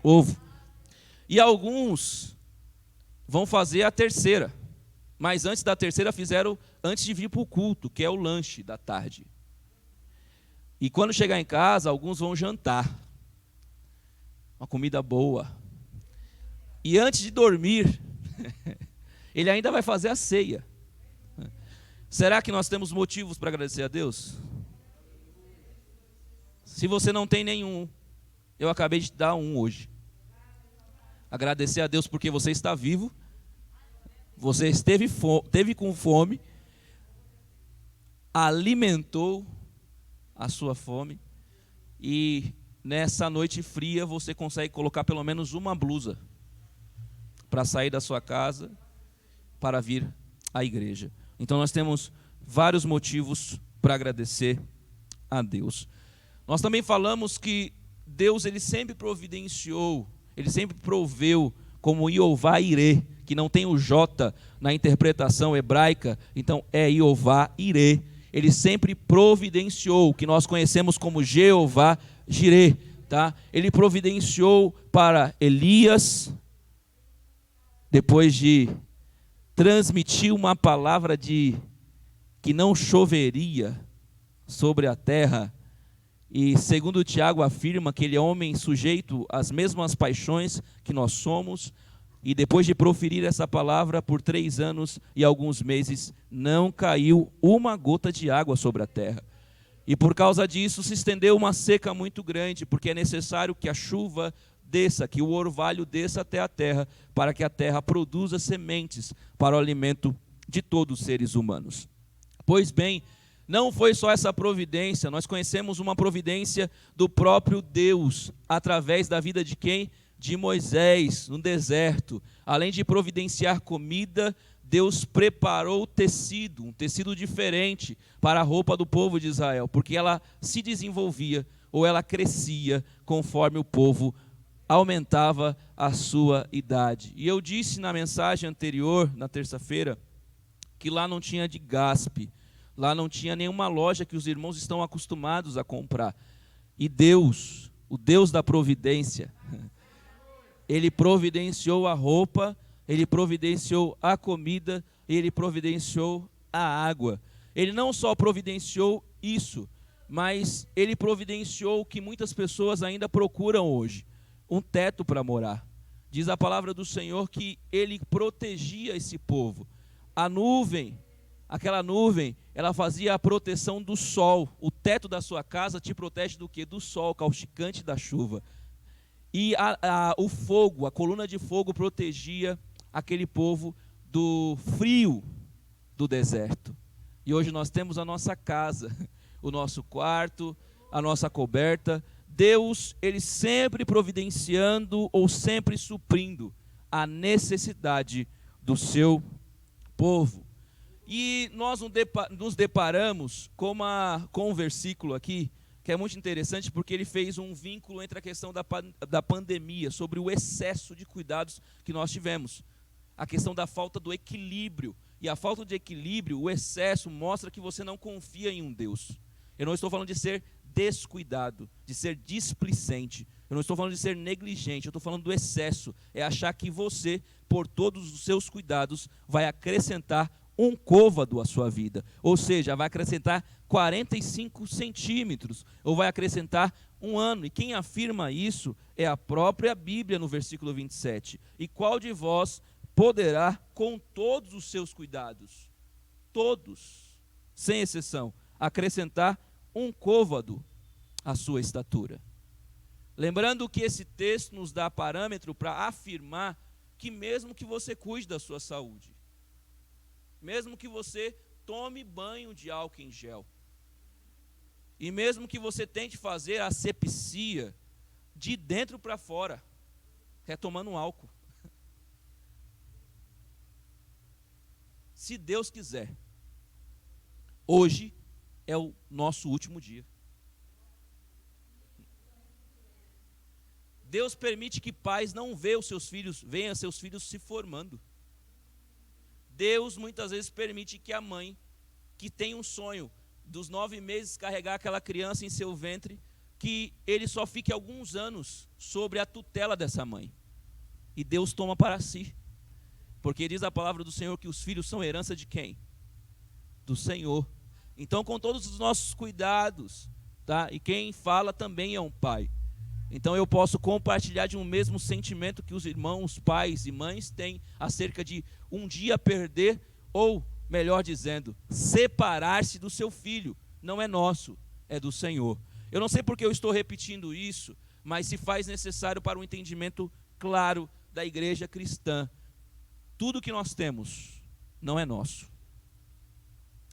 ovo. E alguns vão fazer a terceira, mas antes da terceira fizeram antes de vir para o culto, que é o lanche da tarde. E quando chegar em casa, alguns vão jantar. Uma comida boa. E antes de dormir, ele ainda vai fazer a ceia. Será que nós temos motivos para agradecer a Deus? Se você não tem nenhum, eu acabei de dar um hoje. Agradecer a Deus porque você está vivo, você esteve com fome, alimentou a sua fome e nessa noite fria você consegue colocar pelo menos uma blusa para sair da sua casa para vir à igreja. Então nós temos vários motivos para agradecer a Deus. Nós também falamos que Deus ele sempre providenciou, ele sempre proveu como Jeová Irê, que não tem o J na interpretação hebraica, então é Jeová Irê. Ele sempre providenciou, o que nós conhecemos como Jeová Jirê, tá? Ele providenciou para Elias, depois de transmitir uma palavra de que não choveria sobre a terra, e segundo Tiago afirma que ele é homem sujeito às mesmas paixões que nós somos, e depois de proferir essa palavra por 3 anos e alguns meses, não caiu uma gota de água sobre a terra. E por causa disso se estendeu uma seca muito grande, porque é necessário que a chuva desça, que o orvalho desça até a terra, para que a terra produza sementes para o alimento de todos os seres humanos. Pois bem, não foi só essa providência, nós conhecemos uma providência do próprio Deus, através da vida de quem? De Moisés, no deserto. Além de providenciar comida, Deus preparou tecido, um tecido diferente para a roupa do povo de Israel, porque ela se desenvolvia. ou ela crescia conforme o povo aumentava a sua idade. E eu disse na mensagem anterior, na terça-feira, que lá não tinha de gaspe, lá não tinha nenhuma loja que os irmãos estão acostumados a comprar. E Deus, o Deus da providência, Ele providenciou a roupa, Ele providenciou a comida, Ele providenciou a água. Ele não só providenciou isso, mas Ele providenciou o que muitas pessoas ainda procuram hoje, um teto para morar. Diz a palavra do Senhor que Ele protegia esse povo. A nuvem, aquela nuvem, ela fazia a proteção do sol. O teto da sua casa te protege do quê? Do sol causticante da chuva. E o fogo, a coluna de fogo protegia aquele povo do frio do deserto. E hoje nós temos a nossa casa, o nosso quarto, a nossa coberta. Deus, Ele sempre providenciando ou sempre suprindo a necessidade do seu povo. E nós nos deparamos com um versículo aqui, que é muito interessante, porque ele fez um vínculo entre a questão da pandemia, sobre o excesso de cuidados que nós tivemos. A questão da falta do equilíbrio. E a falta de equilíbrio, o excesso, mostra que você não confia em um Deus. Eu não estou falando de ser descuidado, de ser displicente. Eu não estou falando de ser negligente, eu estou falando do excesso. É achar que você, por todos os seus cuidados, vai acrescentar um côvado à sua vida. Ou seja, vai acrescentar 45 centímetros, ou vai acrescentar um ano. E quem afirma isso é a própria Bíblia no versículo 27. E qual de vós poderá, com todos os seus cuidados, todos, sem exceção, acrescentar um côvado à sua estatura? Lembrando que esse texto nos dá parâmetro para afirmar que mesmo que você cuide da sua saúde, mesmo que você tome banho de álcool em gel, e mesmo que você tente fazer a asepsia de dentro para fora, retomando álcool, se Deus quiser, hoje é o nosso último dia. Deus permite que pais não vejam seus filhos se formando. Deus muitas vezes permite que a mãe, que tem um sonho dos 9 meses carregar aquela criança em seu ventre, que ele só fique alguns anos sobre a tutela dessa mãe. E Deus toma para si. Porque diz a palavra do Senhor que os filhos são herança de quem? Do Senhor. Então, com todos os nossos cuidados, tá? E quem fala também é um pai. Então eu posso compartilhar de um mesmo sentimento que os irmãos, pais e mães têm acerca de um dia perder, ou melhor dizendo, separar-se do seu filho. Não é nosso, é do Senhor. Eu não sei porque eu estou repetindo isso, mas se faz necessário para um entendimento claro da igreja cristã. Tudo que nós temos não é nosso,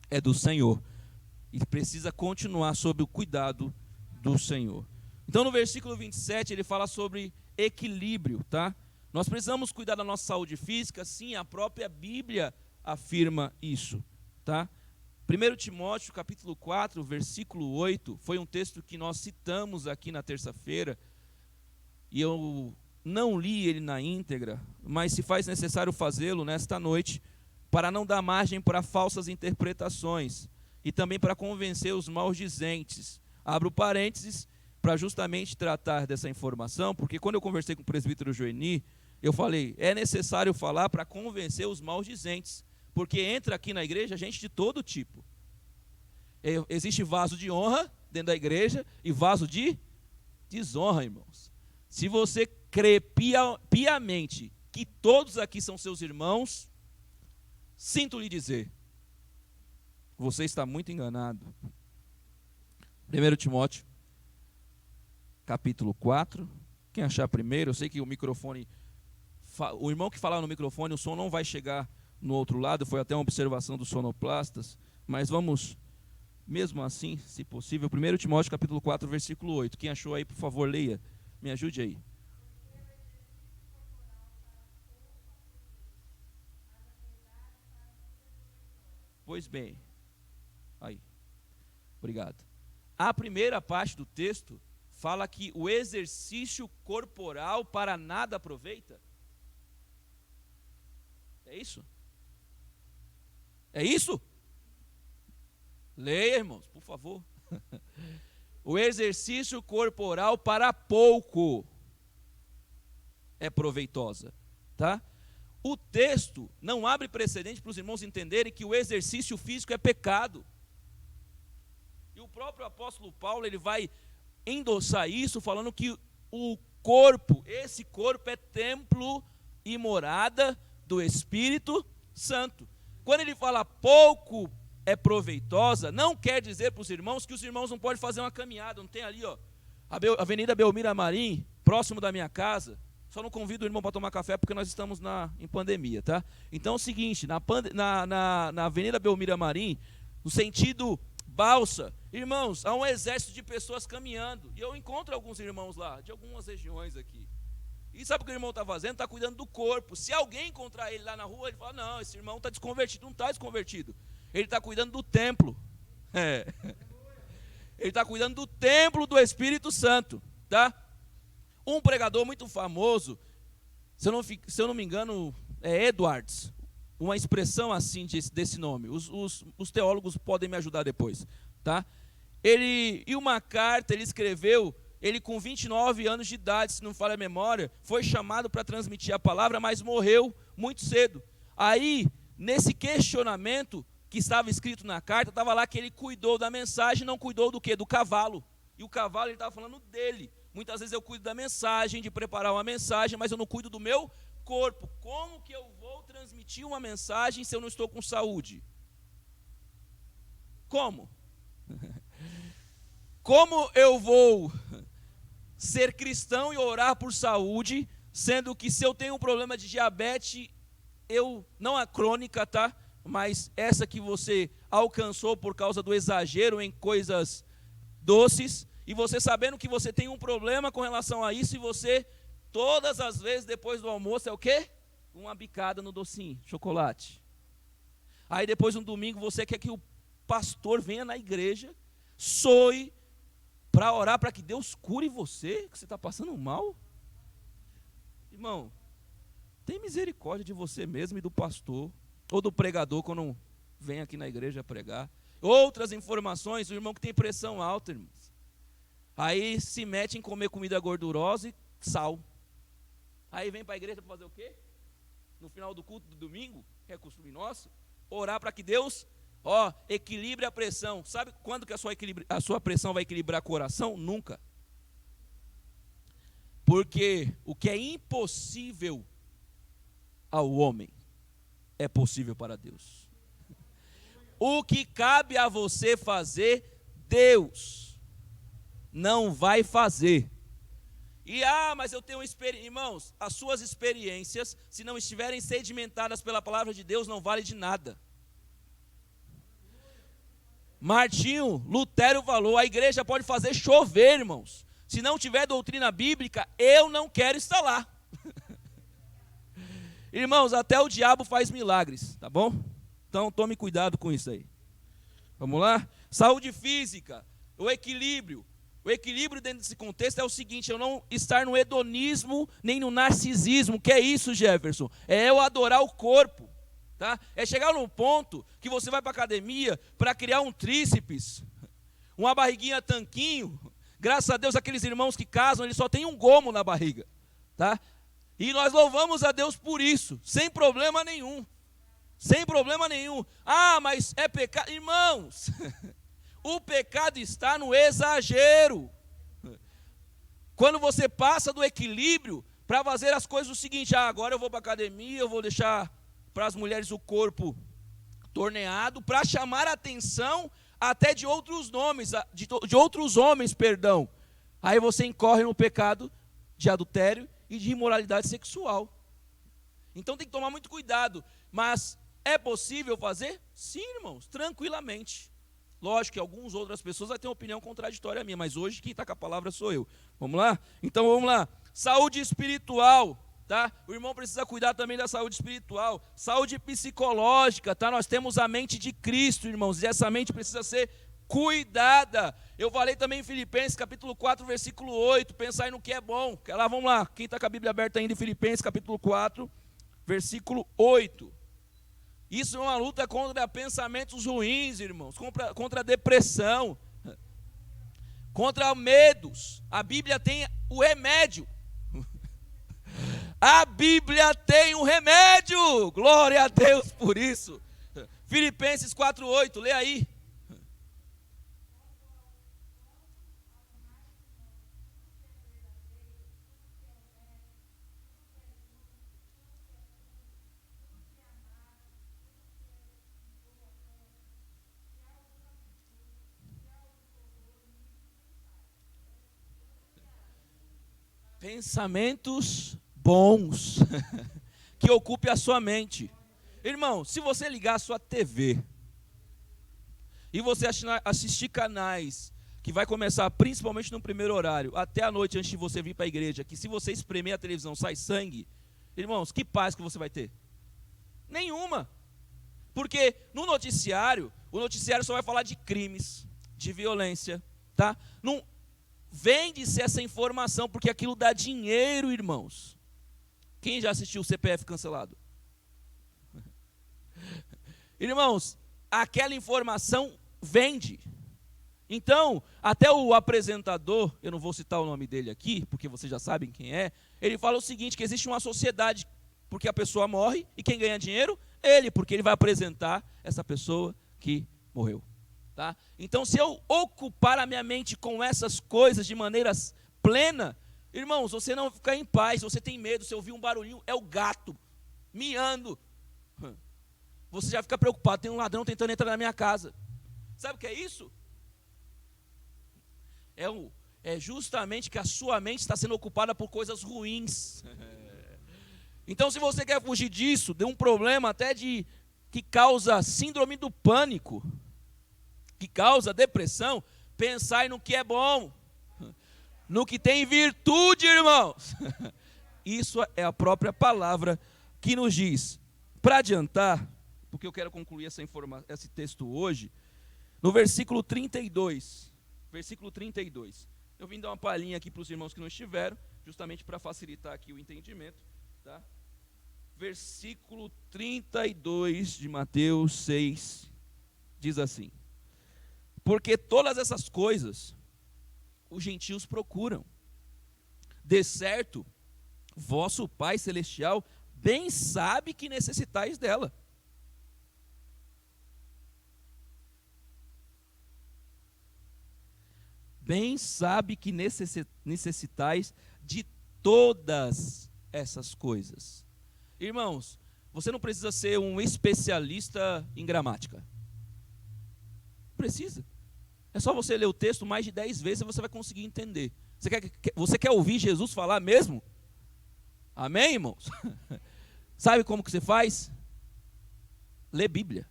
é do Senhor. E precisa continuar sob o cuidado do Senhor. Então no versículo 27 ele fala sobre equilíbrio, tá? Nós precisamos cuidar da nossa saúde física, sim, a própria Bíblia afirma isso, tá? 1 Timóteo capítulo 4, versículo 8, foi um texto que nós citamos aqui na terça-feira, e eu não li ele na íntegra, mas se faz necessário fazê-lo nesta noite, para não dar margem para falsas interpretações, e também para convencer os maldizentes. Abro parênteses, para justamente tratar dessa informação, porque quando eu conversei com o presbítero Joeni, eu falei, é necessário falar para convencer os maldizentes, porque entra aqui na igreja gente de todo tipo. Existe vaso de honra dentro da igreja e vaso de desonra, irmãos. Se você crê piamente que todos aqui são seus irmãos, sinto lhe dizer, você está muito enganado. 1 Timóteo capítulo 4, quem achar primeiro, eu sei que o microfone, o irmão que falar no microfone, o som não vai chegar no outro lado, foi até uma observação dos sonoplastas, mas vamos, mesmo assim, se possível, 1 Timóteo capítulo 4, versículo 8, quem achou aí, por favor, leia, me ajude aí. Pois bem, aí, obrigado. A primeira parte do texto fala que o exercício corporal para nada aproveita? É isso? É isso? Leia, irmãos, por favor. O exercício corporal para pouco é proveitosa, tá? O texto não abre precedente para os irmãos entenderem que o exercício físico é pecado. E o próprio apóstolo Paulo, ele vai endossar isso, falando que o corpo, esse corpo é templo e morada do Espírito Santo. Quando ele fala pouco é proveitosa, não quer dizer para os irmãos que os irmãos não podem fazer uma caminhada. Não tem ali, ó, a Avenida Belmira Marim, próximo da minha casa. Só não convido o irmão para tomar café porque nós estamos em pandemia, tá? Então é o seguinte, na Avenida Belmira Marim, no sentido Balsa, irmãos, há um exército de pessoas caminhando. E eu encontro alguns irmãos lá, de algumas regiões aqui. E sabe o que o irmão está fazendo? Está cuidando do corpo. Se alguém encontrar ele lá na rua, ele fala, não, esse irmão está desconvertido. Não está desconvertido. Ele está cuidando do templo. Ele está cuidando do templo do Espírito Santo, tá? Um pregador muito famoso, se eu não me engano, é Edwards, uma expressão assim desse nome. Os teólogos podem me ajudar depois, tá? E uma carta ele escreveu, ele com 29 anos de idade, se não falha a memória, foi chamado para transmitir a palavra, mas morreu muito cedo. Aí, nesse questionamento que estava escrito na carta, estava lá que ele cuidou da mensagem, não cuidou do quê? Do cavalo. E o cavalo, ele estava falando dele. Muitas vezes eu cuido da mensagem, de preparar uma mensagem, mas eu não cuido do meu corpo. Como que eu vou transmitir uma mensagem se eu não estou com saúde? Como? Como eu vou ser cristão e orar por saúde, sendo que se eu tenho um problema de diabetes, não a crônica, tá? Mas essa que você alcançou por causa do exagero em coisas doces, e você sabendo que você tem um problema com relação a isso, e você, todas as vezes depois do almoço, é o quê? Uma bicada no docinho, chocolate. Aí depois, um domingo, você quer que o pastor venha na igreja, soe, para orar para que Deus cure você, que você está passando mal. Irmão, tem misericórdia de você mesmo e do pastor, ou do pregador, quando vem aqui na igreja pregar. Outras informações, o irmão que tem pressão alta, irmãos. Aí se mete em comer comida gordurosa e sal. Aí vem para a igreja para fazer o quê? No final do culto do domingo, que é costume nosso, orar para que Deus, equilibre a pressão. Sabe quando que a sua pressão vai equilibrar com a oração? Nunca. Porque o que é impossível ao homem é possível para Deus. O que cabe a você fazer, Deus não vai fazer. Mas eu tenho experiência. Irmãos, as suas experiências, se não estiverem sedimentadas pela palavra de Deus, não vale de nada. Martinho Lutero falou, a igreja pode fazer chover, irmãos. Se não tiver doutrina bíblica, eu não quero estar lá. Irmãos, até o diabo faz milagres, tá bom? Então tome cuidado com isso aí. Vamos lá? Saúde física, o equilíbrio. O equilíbrio dentro desse contexto é o seguinte, eu não estar no hedonismo, nem no narcisismo. Que é isso, Jefferson? É eu adorar o corpo, tá? É chegar num ponto que você vai para a academia para criar um tríceps, uma barriguinha tanquinho. Graças a Deus, aqueles irmãos que casam, eles só têm um gomo na barriga, tá? E nós louvamos a Deus por isso, sem problema nenhum. Sem problema nenhum. Mas é pecado. Irmãos, o pecado está no exagero. Quando você passa do equilíbrio para fazer as coisas o seguinte, agora eu vou para a academia, eu vou deixar para as mulheres o corpo torneado, para chamar a atenção até de outros outros homens, perdão. Aí você incorre no pecado de adultério e de imoralidade sexual. Então tem que tomar muito cuidado. Mas é possível fazer? Sim, irmãos, tranquilamente. Lógico que algumas outras pessoas vão ter uma opinião contraditória à minha, mas hoje quem está com a palavra sou eu. Vamos lá? Então vamos lá. Saúde espiritual, tá? O irmão precisa cuidar também da saúde espiritual. Saúde psicológica, tá? Nós temos a mente de Cristo, irmãos, e essa mente precisa ser cuidada. Eu falei também em Filipenses capítulo 4, versículo 8, pensai no que é bom. Lá, vamos lá, quem está com a Bíblia aberta ainda em Filipenses capítulo 4, versículo 8. Isso é uma luta contra pensamentos ruins, irmãos, contra a depressão, contra medos. A Bíblia tem o remédio. A Bíblia tem um remédio. Glória a Deus por isso. Filipenses 4:8, lê aí. Pensamentos bons que ocupe a sua mente. Irmão, se você ligar a sua TV e você assistir canais que vai começar principalmente no primeiro horário, até a noite antes de você vir para a igreja, que se você espremer a televisão sai sangue, irmãos, que paz que você vai ter? Nenhuma. Porque no noticiário, o noticiário só vai falar de crimes, de violência, tá? Não vende-se essa informação, porque aquilo dá dinheiro, irmãos. Quem já assistiu o CPF cancelado? Irmãos, aquela informação vende. Então, até o apresentador, eu não vou citar o nome dele aqui, porque vocês já sabem quem é, ele fala o seguinte, que existe uma sociedade, porque a pessoa morre, e quem ganha dinheiro? Ele, porque ele vai apresentar essa pessoa que morreu. Tá? Então, se eu ocupar a minha mente com essas coisas de maneira plena, irmãos, você não vai ficar em paz, você tem medo, você ouvir um barulhinho, é o gato miando. Você já fica preocupado, tem um ladrão tentando entrar na minha casa. Sabe o que é isso? É justamente que a sua mente está sendo ocupada por coisas ruins. Então, se você quer fugir disso, de um problema até que causa síndrome do pânico, que causa depressão, pensai no que é bom, no que tem virtude, irmãos. Isso é a própria palavra que nos diz. Para adiantar, porque eu quero concluir esse texto hoje, no versículo 32, eu vim dar uma palhinha aqui para os irmãos que não estiveram, justamente para facilitar aqui o entendimento, tá? Versículo 32 de Mateus 6, diz assim: porque todas essas coisas os gentios procuram, de certo, vosso Pai Celestial bem sabe que necessitais dela. Bem sabe que necessitais de todas essas coisas. Irmãos, você não precisa ser um especialista em gramática. Precisa. É só você ler o texto mais de 10 vezes e você vai conseguir entender. Você quer ouvir Jesus falar mesmo? Amém, irmãos? Sabe como que você faz? Lê Bíblia.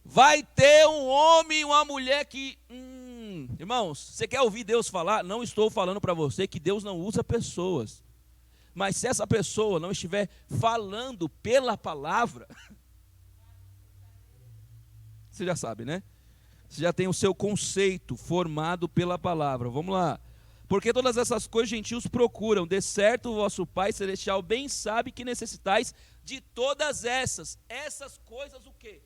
Vai ter um homem e uma mulher que... irmãos, você quer ouvir Deus falar? Não estou falando para você que Deus não usa pessoas. Mas se essa pessoa não estiver falando pela palavra... Você já sabe, né? Você já tem o seu conceito formado pela palavra. Vamos lá. Porque todas essas coisas gentios procuram, de certo o vosso Pai Celestial bem sabe que necessitais de todas essas. Essas coisas o quê?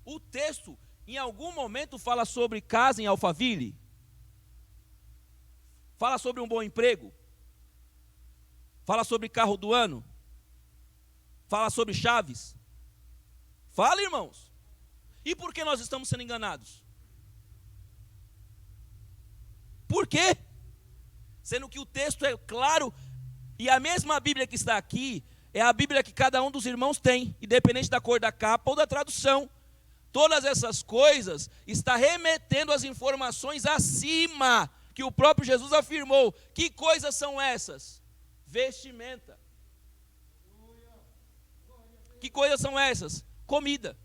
O texto, em algum momento, fala sobre casa em Alphaville? Fala sobre um bom emprego? Fala sobre carro do ano? Fala sobre chaves? Fala, irmãos. E por que nós estamos sendo enganados? Por quê? Sendo que o texto é claro, e a mesma Bíblia que está aqui, é a Bíblia que cada um dos irmãos tem, independente da cor da capa ou da tradução. Todas essas coisas está remetendo as informações acima, que o próprio Jesus afirmou. Que coisas são essas? Vestimenta. Que coisas são essas? Comida.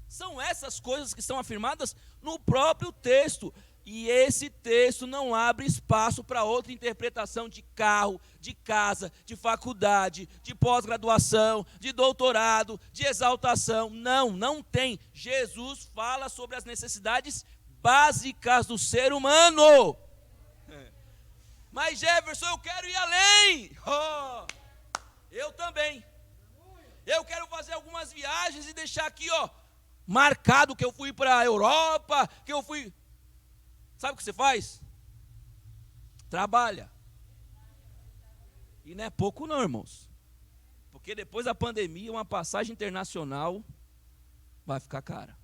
São essas coisas que estão afirmadas no próprio texto. E esse texto não abre espaço para outra interpretação de carro, de casa, de faculdade, de pós-graduação, de doutorado, de exaltação. Não tem. Jesus fala sobre as necessidades básicas do ser humano. Mas Jefferson, eu quero ir além. Oh, eu também. Eu quero fazer algumas viagens e deixar aqui, marcado que eu fui para a Europa, que eu fui... Sabe o que você faz? Trabalha. E não é pouco não, irmãos. Porque depois da pandemia, uma passagem internacional vai ficar cara.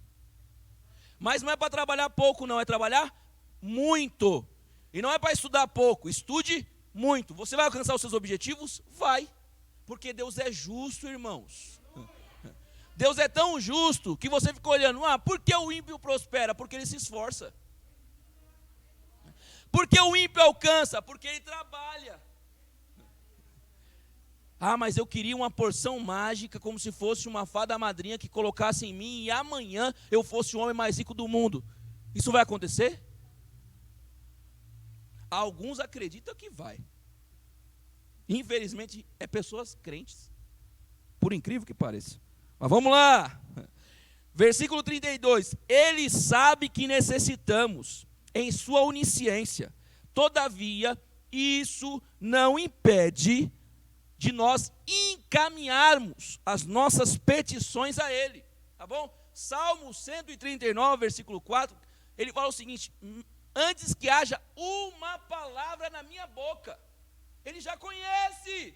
Mas não é para trabalhar pouco não, é trabalhar muito. E não é para estudar pouco, estude muito. Você vai alcançar os seus objetivos? Vai. Porque Deus é justo, irmãos. Deus é tão justo que você fica olhando, por que o ímpio prospera? Porque ele se esforça. Porque o ímpio alcança? Porque ele trabalha. Mas eu queria uma porção mágica, como se fosse uma fada madrinha que colocasse em mim e amanhã eu fosse o homem mais rico do mundo. Isso vai acontecer? Alguns acreditam que vai. Infelizmente, é pessoas crentes. Por incrível que pareça. Mas vamos lá. Versículo 32. Ele sabe que necessitamos em sua onisciência. Todavia, isso não impede de nós encaminharmos as nossas petições a Ele. Tá bom? Salmo 139, versículo 4, ele fala o seguinte: antes que haja uma palavra na minha boca, Ele já conhece.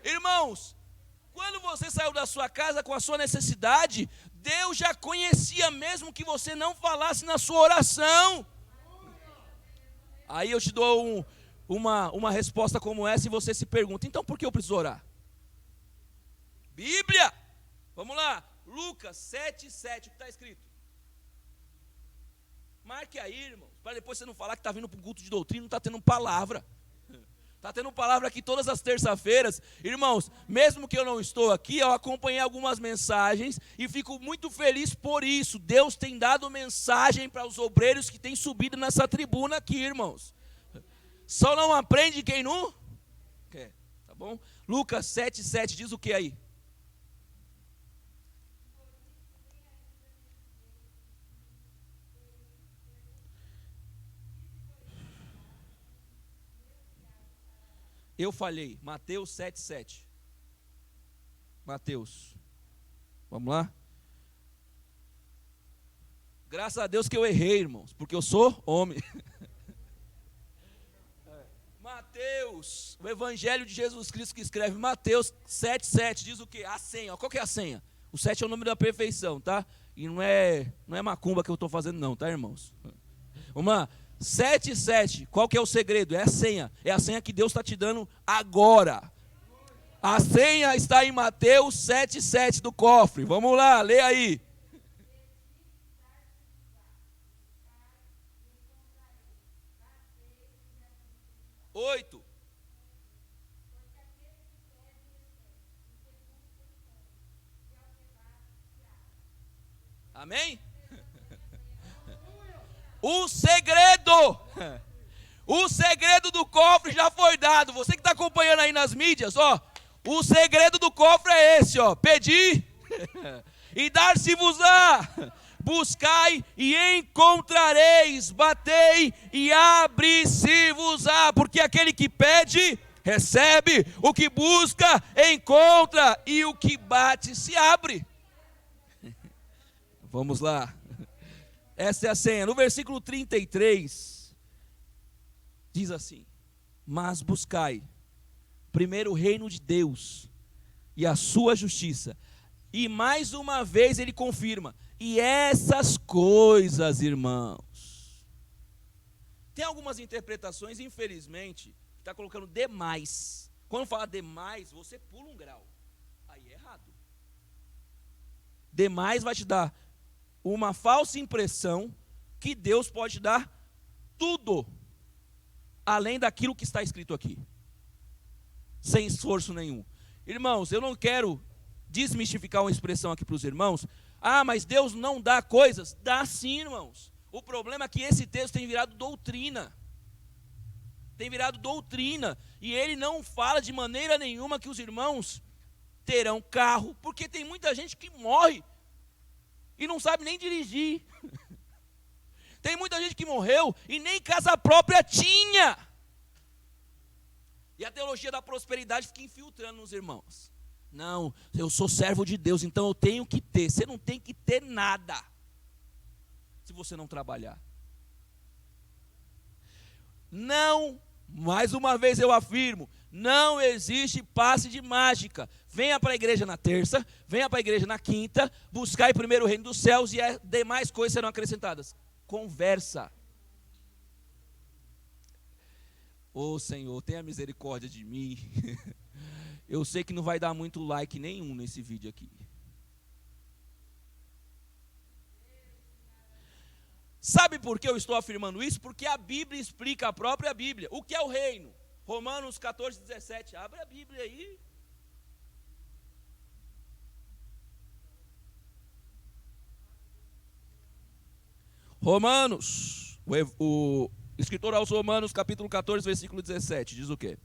Irmãos, quando você saiu da sua casa com a sua necessidade, Deus já conhecia mesmo que você não falasse na sua oração. Aí eu te dou uma resposta como essa e você se pergunta, então por que eu preciso orar? Bíblia, vamos lá, Lucas 7:7, o que está escrito? Marque aí, irmãos, para depois você não falar que está vindo para um culto de doutrina, não está tendo palavra. Está tendo palavra aqui todas as terças-feiras. Irmãos, mesmo que eu não estou aqui, eu acompanhei algumas mensagens e fico muito feliz por isso. Deus tem dado mensagem para os obreiros que têm subido nessa tribuna aqui, irmãos. Só não aprende quem não quer, tá bom? Lucas 7:7 diz o que aí? Eu falhei, Mateus 7:7. Mateus. Vamos lá? Graças a Deus que eu errei, irmãos, porque eu sou homem. Mateus, o Evangelho de Jesus Cristo que escreve Mateus 7:7 diz o quê? A senha, qual que é a senha? O 7 é o número da perfeição, tá? E não é macumba que eu estou fazendo não, tá, irmãos? Vamos lá. 7:7, qual que é o segredo? É a senha que Deus está te dando agora. A senha está em Mateus 7:7 do cofre. Vamos lá, lê aí. 8. Amém? O segredo do cofre já foi dado. Você que está acompanhando aí nas mídias, o segredo do cofre é esse, pedi e dar-se-vos-á, buscai e encontrareis, batei e abre-se-vos-á, porque aquele que pede, recebe, o que busca, encontra, e o que bate, se abre. Vamos lá. Essa é a senha. No versículo 33, diz assim: mas buscai primeiro o reino de Deus e a sua justiça. E mais uma vez ele confirma: e essas coisas, irmãos. Tem algumas interpretações, infelizmente, que está colocando demais. Quando fala demais, você pula um grau. Aí é errado. Demais vai te dar uma falsa impressão que Deus pode dar tudo, além daquilo que está escrito aqui, sem esforço nenhum. Irmãos, eu não quero desmistificar uma expressão aqui para os irmãos. Mas Deus não dá coisas? Dá sim, irmãos. O problema é que esse texto tem virado doutrina. Tem virado doutrina. E ele não fala de maneira nenhuma que os irmãos terão carro, porque tem muita gente que morre e não sabe nem dirigir. Tem muita gente que morreu e nem casa própria tinha. E a teologia da prosperidade fica infiltrando nos irmãos. Não, eu sou servo de Deus, então eu tenho que ter. Você não tem que ter nada se você não trabalhar. Não, mais uma vez eu afirmo, não existe passe de mágica. Venha para a igreja na terça, venha para a igreja na quinta, buscai primeiro o reino dos céus e as demais coisas serão acrescentadas. Conversa. Ô Senhor, tenha misericórdia de mim. Eu sei que não vai dar muito like nenhum nesse vídeo aqui. Sabe por que eu estou afirmando isso? Porque a Bíblia explica, a própria Bíblia. O que é o reino? Romanos 14, 17. Abre a Bíblia aí. Romanos, o escritor aos Romanos, capítulo 14, versículo 17, diz o quê?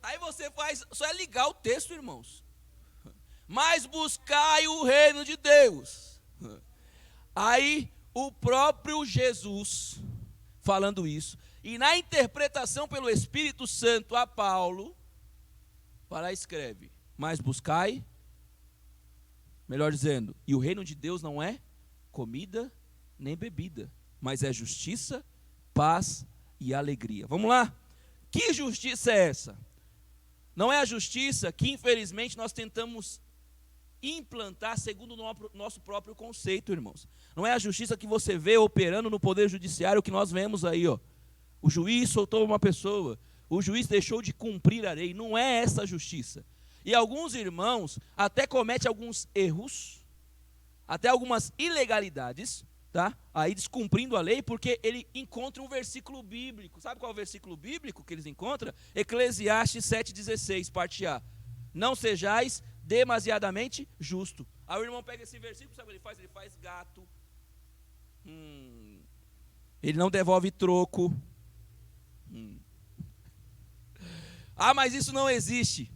Aí você faz, só é ligar o texto, irmãos. Mas buscai o reino de Deus. Aí o próprio Jesus falando isso, e na interpretação pelo Espírito Santo a Paulo, para escreve, mas buscai, melhor dizendo, e o reino de Deus não é comida nem bebida, mas é justiça, paz e alegria. Vamos lá? Que justiça é essa? Não é a justiça que infelizmente nós tentamos implantar segundo o nosso próprio conceito, irmãos. Não é a justiça que você vê operando no poder judiciário que nós vemos aí, ó. O juiz soltou uma pessoa, o juiz deixou de cumprir a lei. Não é essa a justiça. E alguns irmãos até cometem alguns erros, até algumas ilegalidades, tá? Aí descumprindo a lei, porque ele encontra um versículo bíblico. Sabe qual é o versículo bíblico que eles encontram? Eclesiastes 7,16, parte A. Não sejais demasiadamente justo. Aí o irmão pega esse versículo, sabe o que ele faz? Ele faz gato. Ele não devolve troco. Ah, mas isso não existe.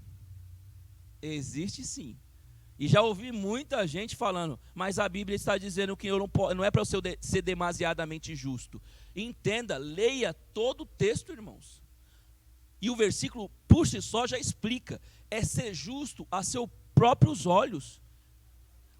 Existe sim. E já ouvi muita gente falando, mas a Bíblia está dizendo que eu não é para eu ser demasiadamente justo. Entenda, leia todo o texto, irmãos. E o versículo por si só já explica. É ser justo a seus próprios olhos.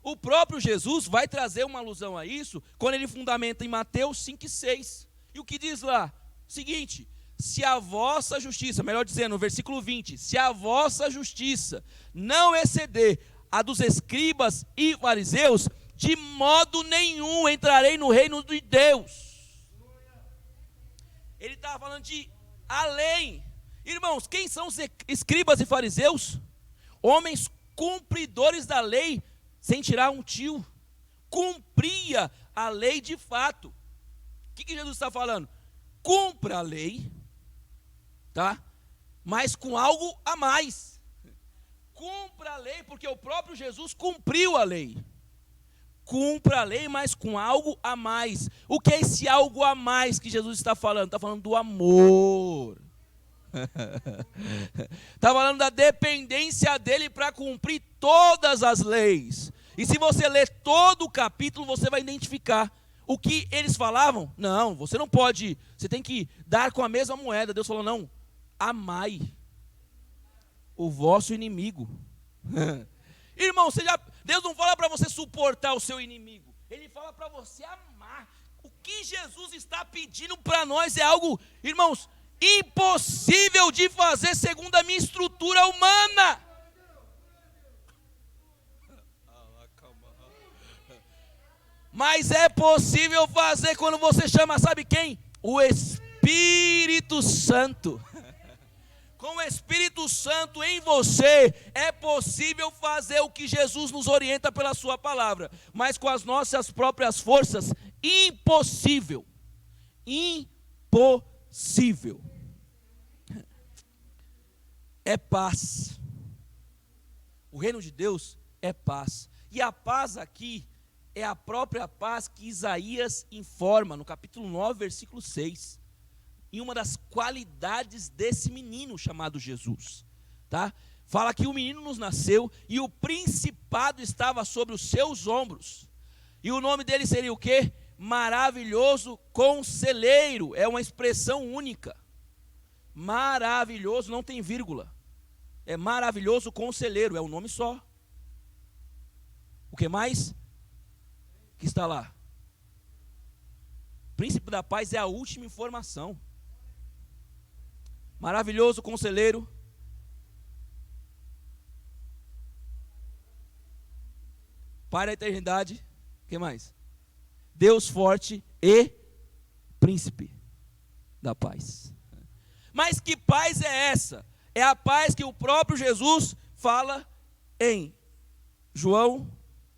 O próprio Jesus vai trazer uma alusão a isso quando ele fundamenta em Mateus 5,6. E o que diz lá? Seguinte, se a vossa justiça, melhor dizendo, no versículo 20, se a vossa justiça não exceder a dos escribas e fariseus, de modo nenhum entrarei no reino de Deus. Ele estava falando de além. Irmãos, quem são os escribas e fariseus? Homens cumpridores da lei, sem tirar um tio. Cumpria a lei de fato. O que Jesus está falando? Cumpra a lei, tá? Mas com algo a mais. Cumpra a lei, porque o próprio Jesus cumpriu a lei. Cumpra a lei, mas com algo a mais. O que é esse algo a mais que Jesus está falando? Está falando do amor. Está falando da dependência dele para cumprir todas as leis. E se você ler todo o capítulo, você vai identificar o que eles falavam. Não, você não pode, você tem que dar com a mesma moeda. Deus falou, não, amai o vosso inimigo. Irmão, Deus não fala para você suportar o seu inimigo, Ele fala para você amar. O que Jesus está pedindo para nós é algo, irmãos, impossível de fazer segundo a minha estrutura humana. Mas é possível fazer quando você chama, sabe quem? O Espírito Santo. Com o Espírito Santo em você, é possível fazer o que Jesus nos orienta pela sua palavra. Mas com as nossas próprias forças, impossível. Impossível. impossível. É paz. O reino de Deus é paz. E a paz aqui é a própria paz que Isaías informa no capítulo 9, versículo 6. Em uma das qualidades desse menino chamado Jesus. Tá? Fala que o menino nos nasceu e o principado estava sobre os seus ombros. E o nome dele seria o quê? Maravilhoso Conselheiro. É uma expressão única. Maravilhoso, não tem vírgula. É Maravilhoso Conselheiro, é um nome só. O que mais? Que está lá. Príncipe da paz é a última informação. Maravilhoso Conselheiro. Pai da eternidade. O que mais? Deus forte e príncipe da paz. Mas que paz é essa? É a paz que o próprio Jesus fala em João,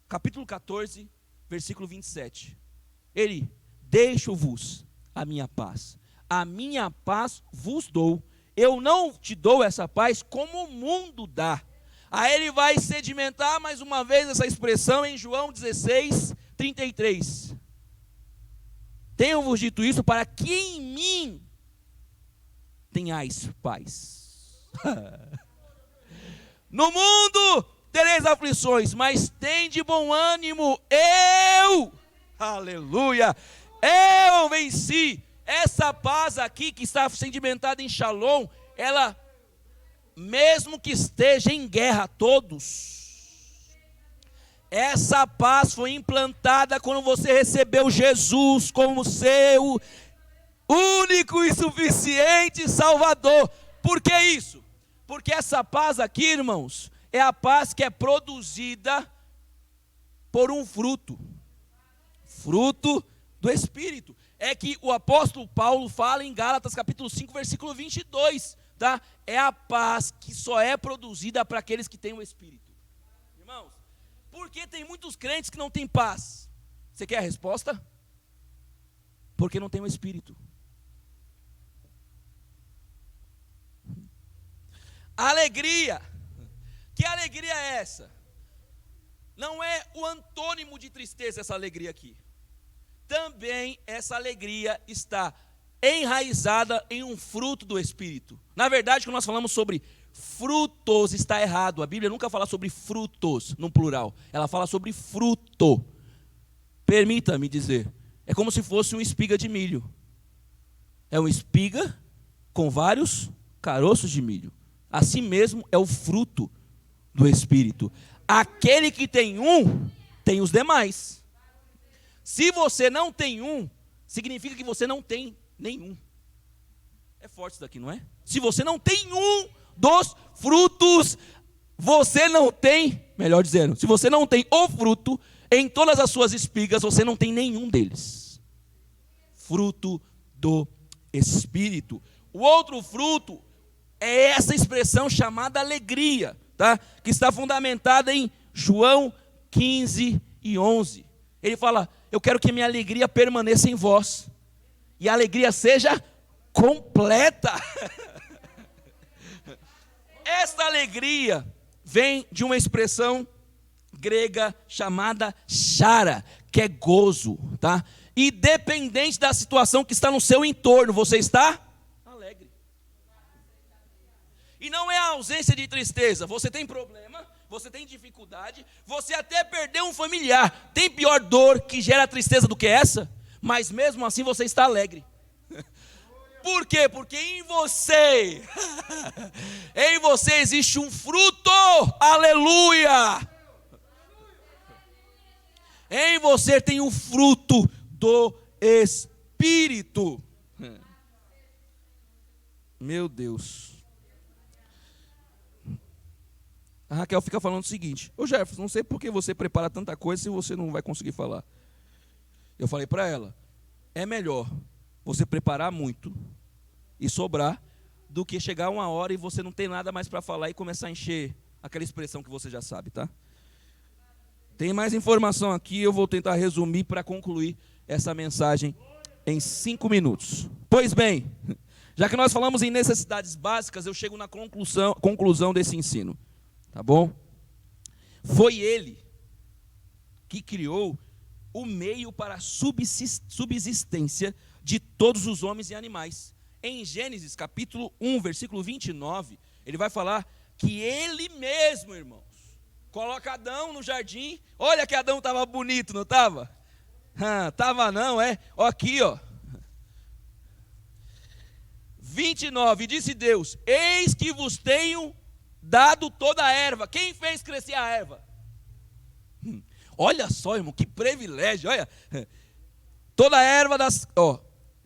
capítulo 14, versículo 27. Ele: deixo-vos a minha paz vos dou. Eu não te dou essa paz como o mundo dá. Aí ele vai sedimentar mais uma vez essa expressão em João 16, 33. Tenho-vos dito isso para que em mim tenhais paz. No mundo tereis aflições, mas tende bom ânimo, aleluia, eu venci. Essa paz aqui que está sedimentada em Shalom, ela, mesmo que esteja em guerra todos, essa paz foi implantada quando você recebeu Jesus como seu único e suficiente Salvador. Por que isso? Porque essa paz aqui, irmãos, é a paz que é produzida por um fruto do Espírito. É que o apóstolo Paulo fala em Gálatas capítulo 5, versículo 22, tá? É a paz que só é produzida para aqueles que têm o Espírito. Irmãos, por que tem muitos crentes que não têm paz? Você quer a resposta? Porque não tem o Espírito. Alegria. Que alegria é essa? Não é o antônimo de tristeza essa alegria aqui. Também essa alegria está enraizada em um fruto do Espírito. Na verdade, quando nós falamos sobre frutos, está errado. A Bíblia nunca fala sobre frutos, no plural. Ela fala sobre fruto. Permita-me dizer, é como se fosse uma espiga de milho. É uma espiga com vários caroços de milho. Assim mesmo é o fruto do Espírito. Aquele que tem um, tem os demais. Se você não tem um, significa que você não tem nenhum. É forte isso daqui, não é? Se você não tem um dos frutos, você não tem, melhor dizendo, se você não tem o fruto, em todas as suas espigas, você não tem nenhum deles. Fruto do Espírito. O outro fruto é essa expressão chamada alegria, tá? Que está fundamentada em João 15 e 11. Ele fala: eu quero que minha alegria permaneça em vós, e a alegria seja completa. Esta alegria vem de uma expressão grega chamada chara, que é gozo, tá? Independente da situação que está no seu entorno, você está alegre. E não é a ausência de tristeza. Você tem problema, você tem dificuldade, você até perdeu um familiar. Tem pior dor que gera tristeza do que essa? Mas mesmo assim você está alegre. Por quê? Porque em você existe um fruto, aleluia. Em você tem um fruto do Espírito. Meu Deus. A Raquel fica falando o seguinte: ô Jefferson, não sei por que você prepara tanta coisa se você não vai conseguir falar. Eu falei para ela: é melhor você preparar muito e sobrar do que chegar uma hora e você não ter nada mais para falar e começar a encher aquela expressão que você já sabe, tá? Tem mais informação aqui, eu vou tentar resumir para concluir essa mensagem em 5 minutos. Pois bem, já que nós falamos em necessidades básicas, eu chego na conclusão desse ensino. Tá bom? Foi ele que criou o meio para a subsistência de todos os homens e animais. Em Gênesis, capítulo 1, versículo 29, ele vai falar que ele mesmo, irmãos, coloca Adão no jardim. Olha que Adão estava bonito, não estava? Estava não, é? Ó, aqui, ó. 29, disse Deus: eis que vos tenho dado toda a erva. Quem fez crescer a erva? Olha só, irmão, que privilégio, olha. Toda a erva das...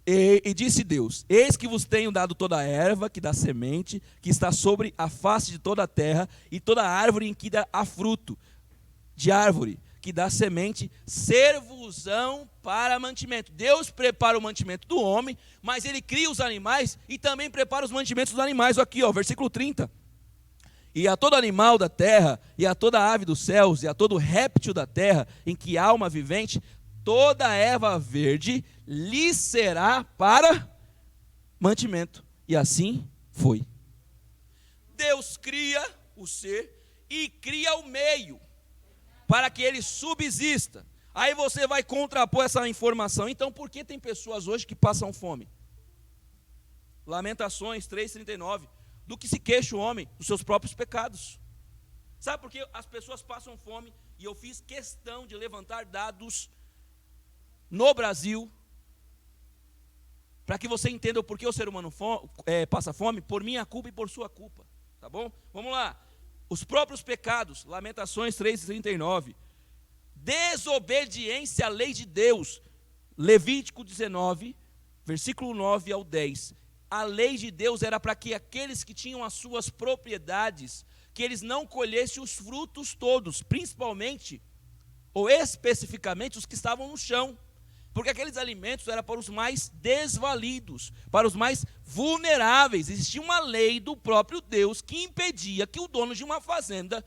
E disse Deus: eis que vos tenho dado toda a erva que dá semente, que está sobre a face de toda a terra, e toda a árvore em que dá fruto, de árvore que dá semente, ser-vos-ão para mantimento. Deus prepara o mantimento do homem, mas ele cria os animais e também prepara os mantimentos dos animais. Aqui, ó, versículo 30. E a todo animal da terra, e a toda ave dos céus, e a todo réptil da terra, em que há alma vivente, toda erva verde lhe será para mantimento. E assim foi. Deus cria o ser e cria o meio para que ele subsista. Aí você vai contrapor essa informação. Então, por que tem pessoas hoje que passam fome? Lamentações 3:39. Do que se queixa o homem? Dos seus próprios pecados. Sabe por que as pessoas passam fome? E eu fiz questão de levantar dados no Brasil, para que você entenda o porquê o ser humano passa fome, por minha culpa e por sua culpa. Tá bom? Vamos lá. Os próprios pecados, Lamentações 3:39. Desobediência à lei de Deus, Levítico 19, versículo 9 ao 10. A lei de Deus era para que aqueles que tinham as suas propriedades, que eles não colhessem os frutos todos, principalmente, ou especificamente, os que estavam no chão. Porque aqueles alimentos eram para os mais desvalidos, para os mais vulneráveis. Existia uma lei do próprio Deus que impedia que o dono de uma fazenda,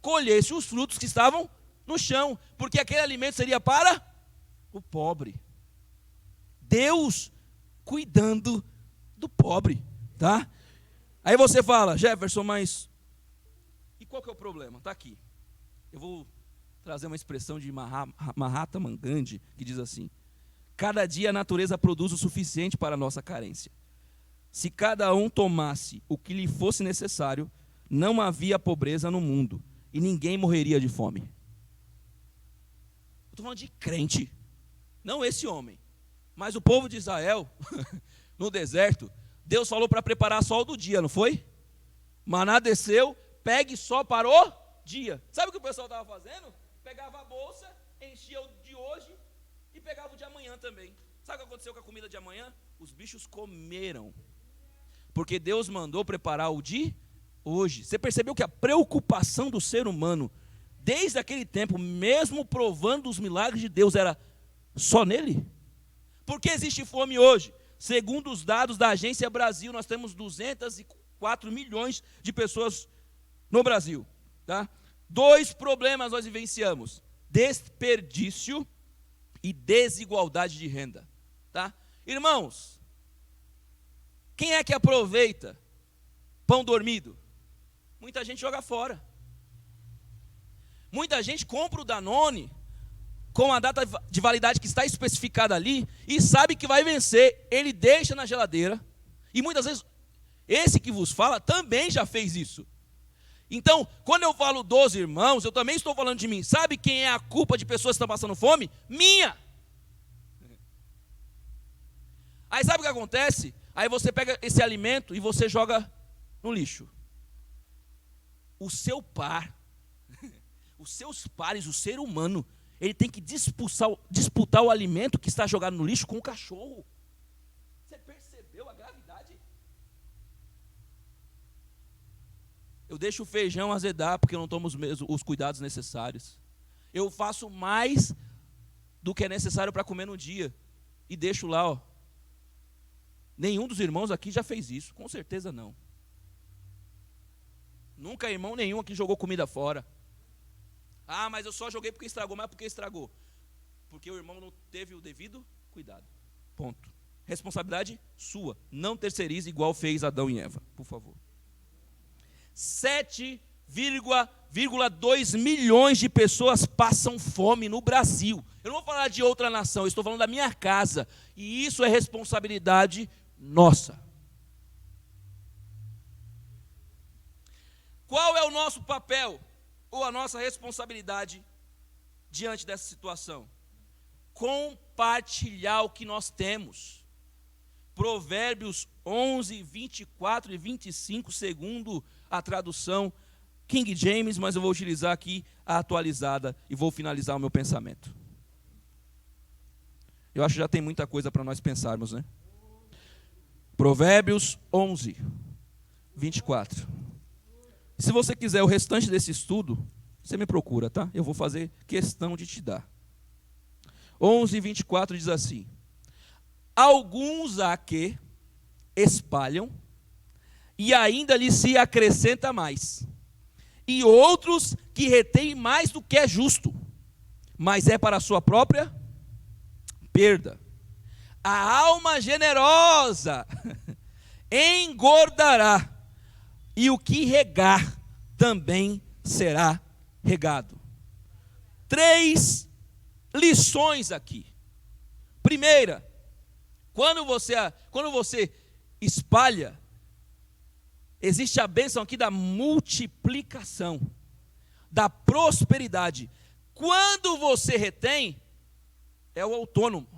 colhesse os frutos que estavam no chão, porque aquele alimento seria para o pobre. Deus cuidando do pobre, tá? Aí você fala: Jefferson, mas e qual que é o problema? Está aqui. Eu vou trazer uma expressão de Mahatma Gandhi, que diz assim: cada dia a natureza produz o suficiente para a nossa carência. Se cada um tomasse o que lhe fosse necessário, não havia pobreza no mundo, e ninguém morreria de fome. Eu estou falando de crente, não esse homem, mas o povo de Israel, no deserto, Deus falou para preparar só o do dia, não foi? Maná desceu, pegue só para o dia. Sabe o que o pessoal estava fazendo? Pegava a bolsa, enchia o de hoje e pegava o de amanhã também. Sabe o que aconteceu com a comida de amanhã? Os bichos comeram, porque Deus mandou preparar o de hoje. Você percebeu que a preocupação do ser humano, desde aquele tempo, mesmo provando os milagres de Deus, era só nele? Por que existe fome hoje? Segundo os dados da Agência Brasil, nós temos 204 milhões de pessoas no Brasil, tá? 2 problemas nós vivenciamos: desperdício e desigualdade de renda, tá? Irmãos, quem é que aproveita pão dormido? Muita gente joga fora. Muita gente compra o Danone com a data de validade que está especificada ali e sabe que vai vencer, ele deixa na geladeira. E muitas vezes, esse que vos fala também já fez isso. Então, quando eu falo dos irmãos, eu também estou falando de mim. Sabe quem é a culpa de pessoas que estão passando fome? Minha. Aí sabe o que acontece? Aí você pega esse alimento e você joga no lixo. O seu par, os seus pares, o ser humano, ele tem que disputar o alimento que está jogado no lixo com o cachorro. Você percebeu a gravidade? Eu deixo o feijão azedar porque eu não tomo os cuidados necessários. Eu faço mais do que é necessário para comer no dia e deixo lá, ó. Nenhum dos irmãos aqui já fez isso, com certeza não. Nunca irmão nenhum aqui jogou comida fora. Ah, mas eu só joguei porque estragou. Mas por que estragou? Porque o irmão não teve o devido cuidado. Ponto. Responsabilidade sua. Não terceirize igual fez Adão e Eva, por favor. 7,2 milhões de pessoas passam fome no Brasil. Eu não vou falar de outra nação, eu estou falando da minha casa. E isso é responsabilidade nossa. Qual é o nosso papel ou a nossa responsabilidade diante dessa situação? Compartilhar o que nós temos. Provérbios 11, 24 e 25, segundo a tradução King James, mas eu vou utilizar aqui a atualizada e vou finalizar o meu pensamento. Eu acho que já tem muita coisa para nós pensarmos, né? Provérbios 11, 24. Se você quiser o restante desse estudo, você me procura, tá? Eu vou fazer questão de te dar. 11, 24 diz assim: alguns há que espalham, e ainda lhe se acrescenta mais, e outros que retêm mais do que é justo, mas é para a sua própria perda. A alma generosa engordará, e o que regar também será regado. 3 lições aqui. Primeira, quando você espalha, existe a bênção aqui da multiplicação, da prosperidade. Quando você retém, é o antônimo,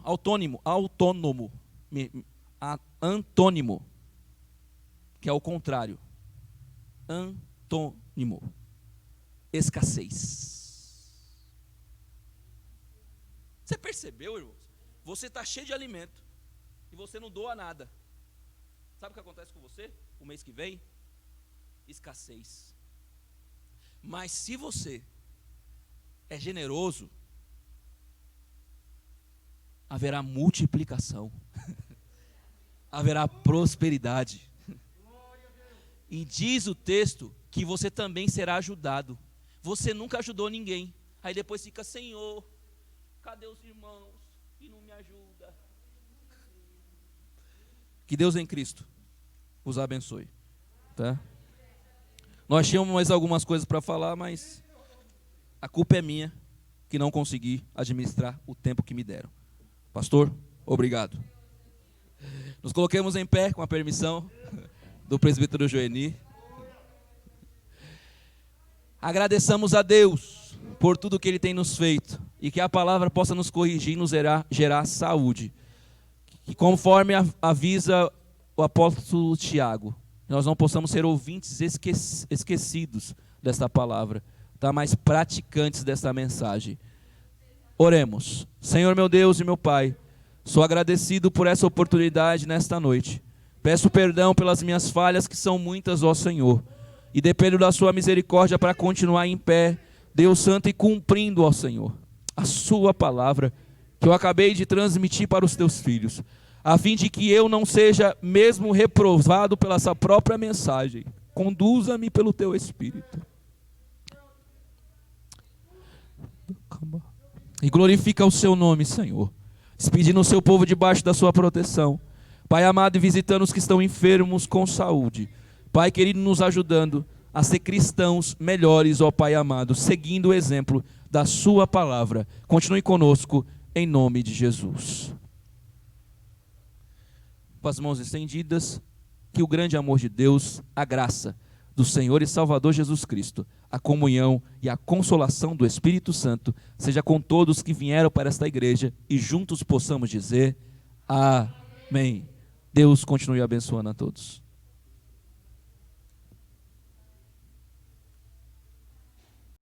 que é o contrário. Antônimo, escassez. Você percebeu, irmãos? Você está cheio de alimento e você não doa nada. Sabe o que acontece com você o mês que vem? Escassez. Mas se você é generoso, haverá multiplicação, haverá prosperidade. E diz o texto que você também será ajudado. Você nunca ajudou ninguém. Aí depois fica: Senhor, cadê os irmãos que não me ajudam? Que Deus em Cristo os abençoe. Tá? Nós tínhamos mais algumas coisas para falar, mas a culpa é minha que não consegui administrar o tempo que me deram. Pastor, obrigado. Nos coloquemos em pé com a permissão do presbítero Joeni. Agradeçamos a Deus por tudo que Ele tem nos feito, e que a palavra possa nos corrigir e nos gerar saúde. Que conforme avisa o apóstolo Tiago, nós não possamos ser ouvintes esquecidos desta palavra, tá? Mas praticantes desta mensagem. Oremos. Senhor meu Deus e meu Pai, sou agradecido por essa oportunidade nesta noite. Peço perdão pelas minhas falhas, que são muitas, ó Senhor, e dependo da sua misericórdia para continuar em pé, Deus Santo, e cumprindo, ó Senhor, a sua palavra que eu acabei de transmitir para os teus filhos, a fim de que eu não seja mesmo reprovado pela essa própria mensagem. Conduza-me pelo teu Espírito. E glorifica o seu nome, Senhor, despedindo o seu povo debaixo da sua proteção. Pai amado, e visitando os que estão enfermos com saúde. Pai querido, nos ajudando a ser cristãos melhores, ó Pai amado, seguindo o exemplo da sua palavra. Continue conosco, em nome de Jesus. Com as mãos estendidas, que o grande amor de Deus, a graça do Senhor e Salvador Jesus Cristo, a comunhão e a consolação do Espírito Santo, seja com todos que vieram para esta igreja, e juntos possamos dizer amém. Deus continue abençoando a todos.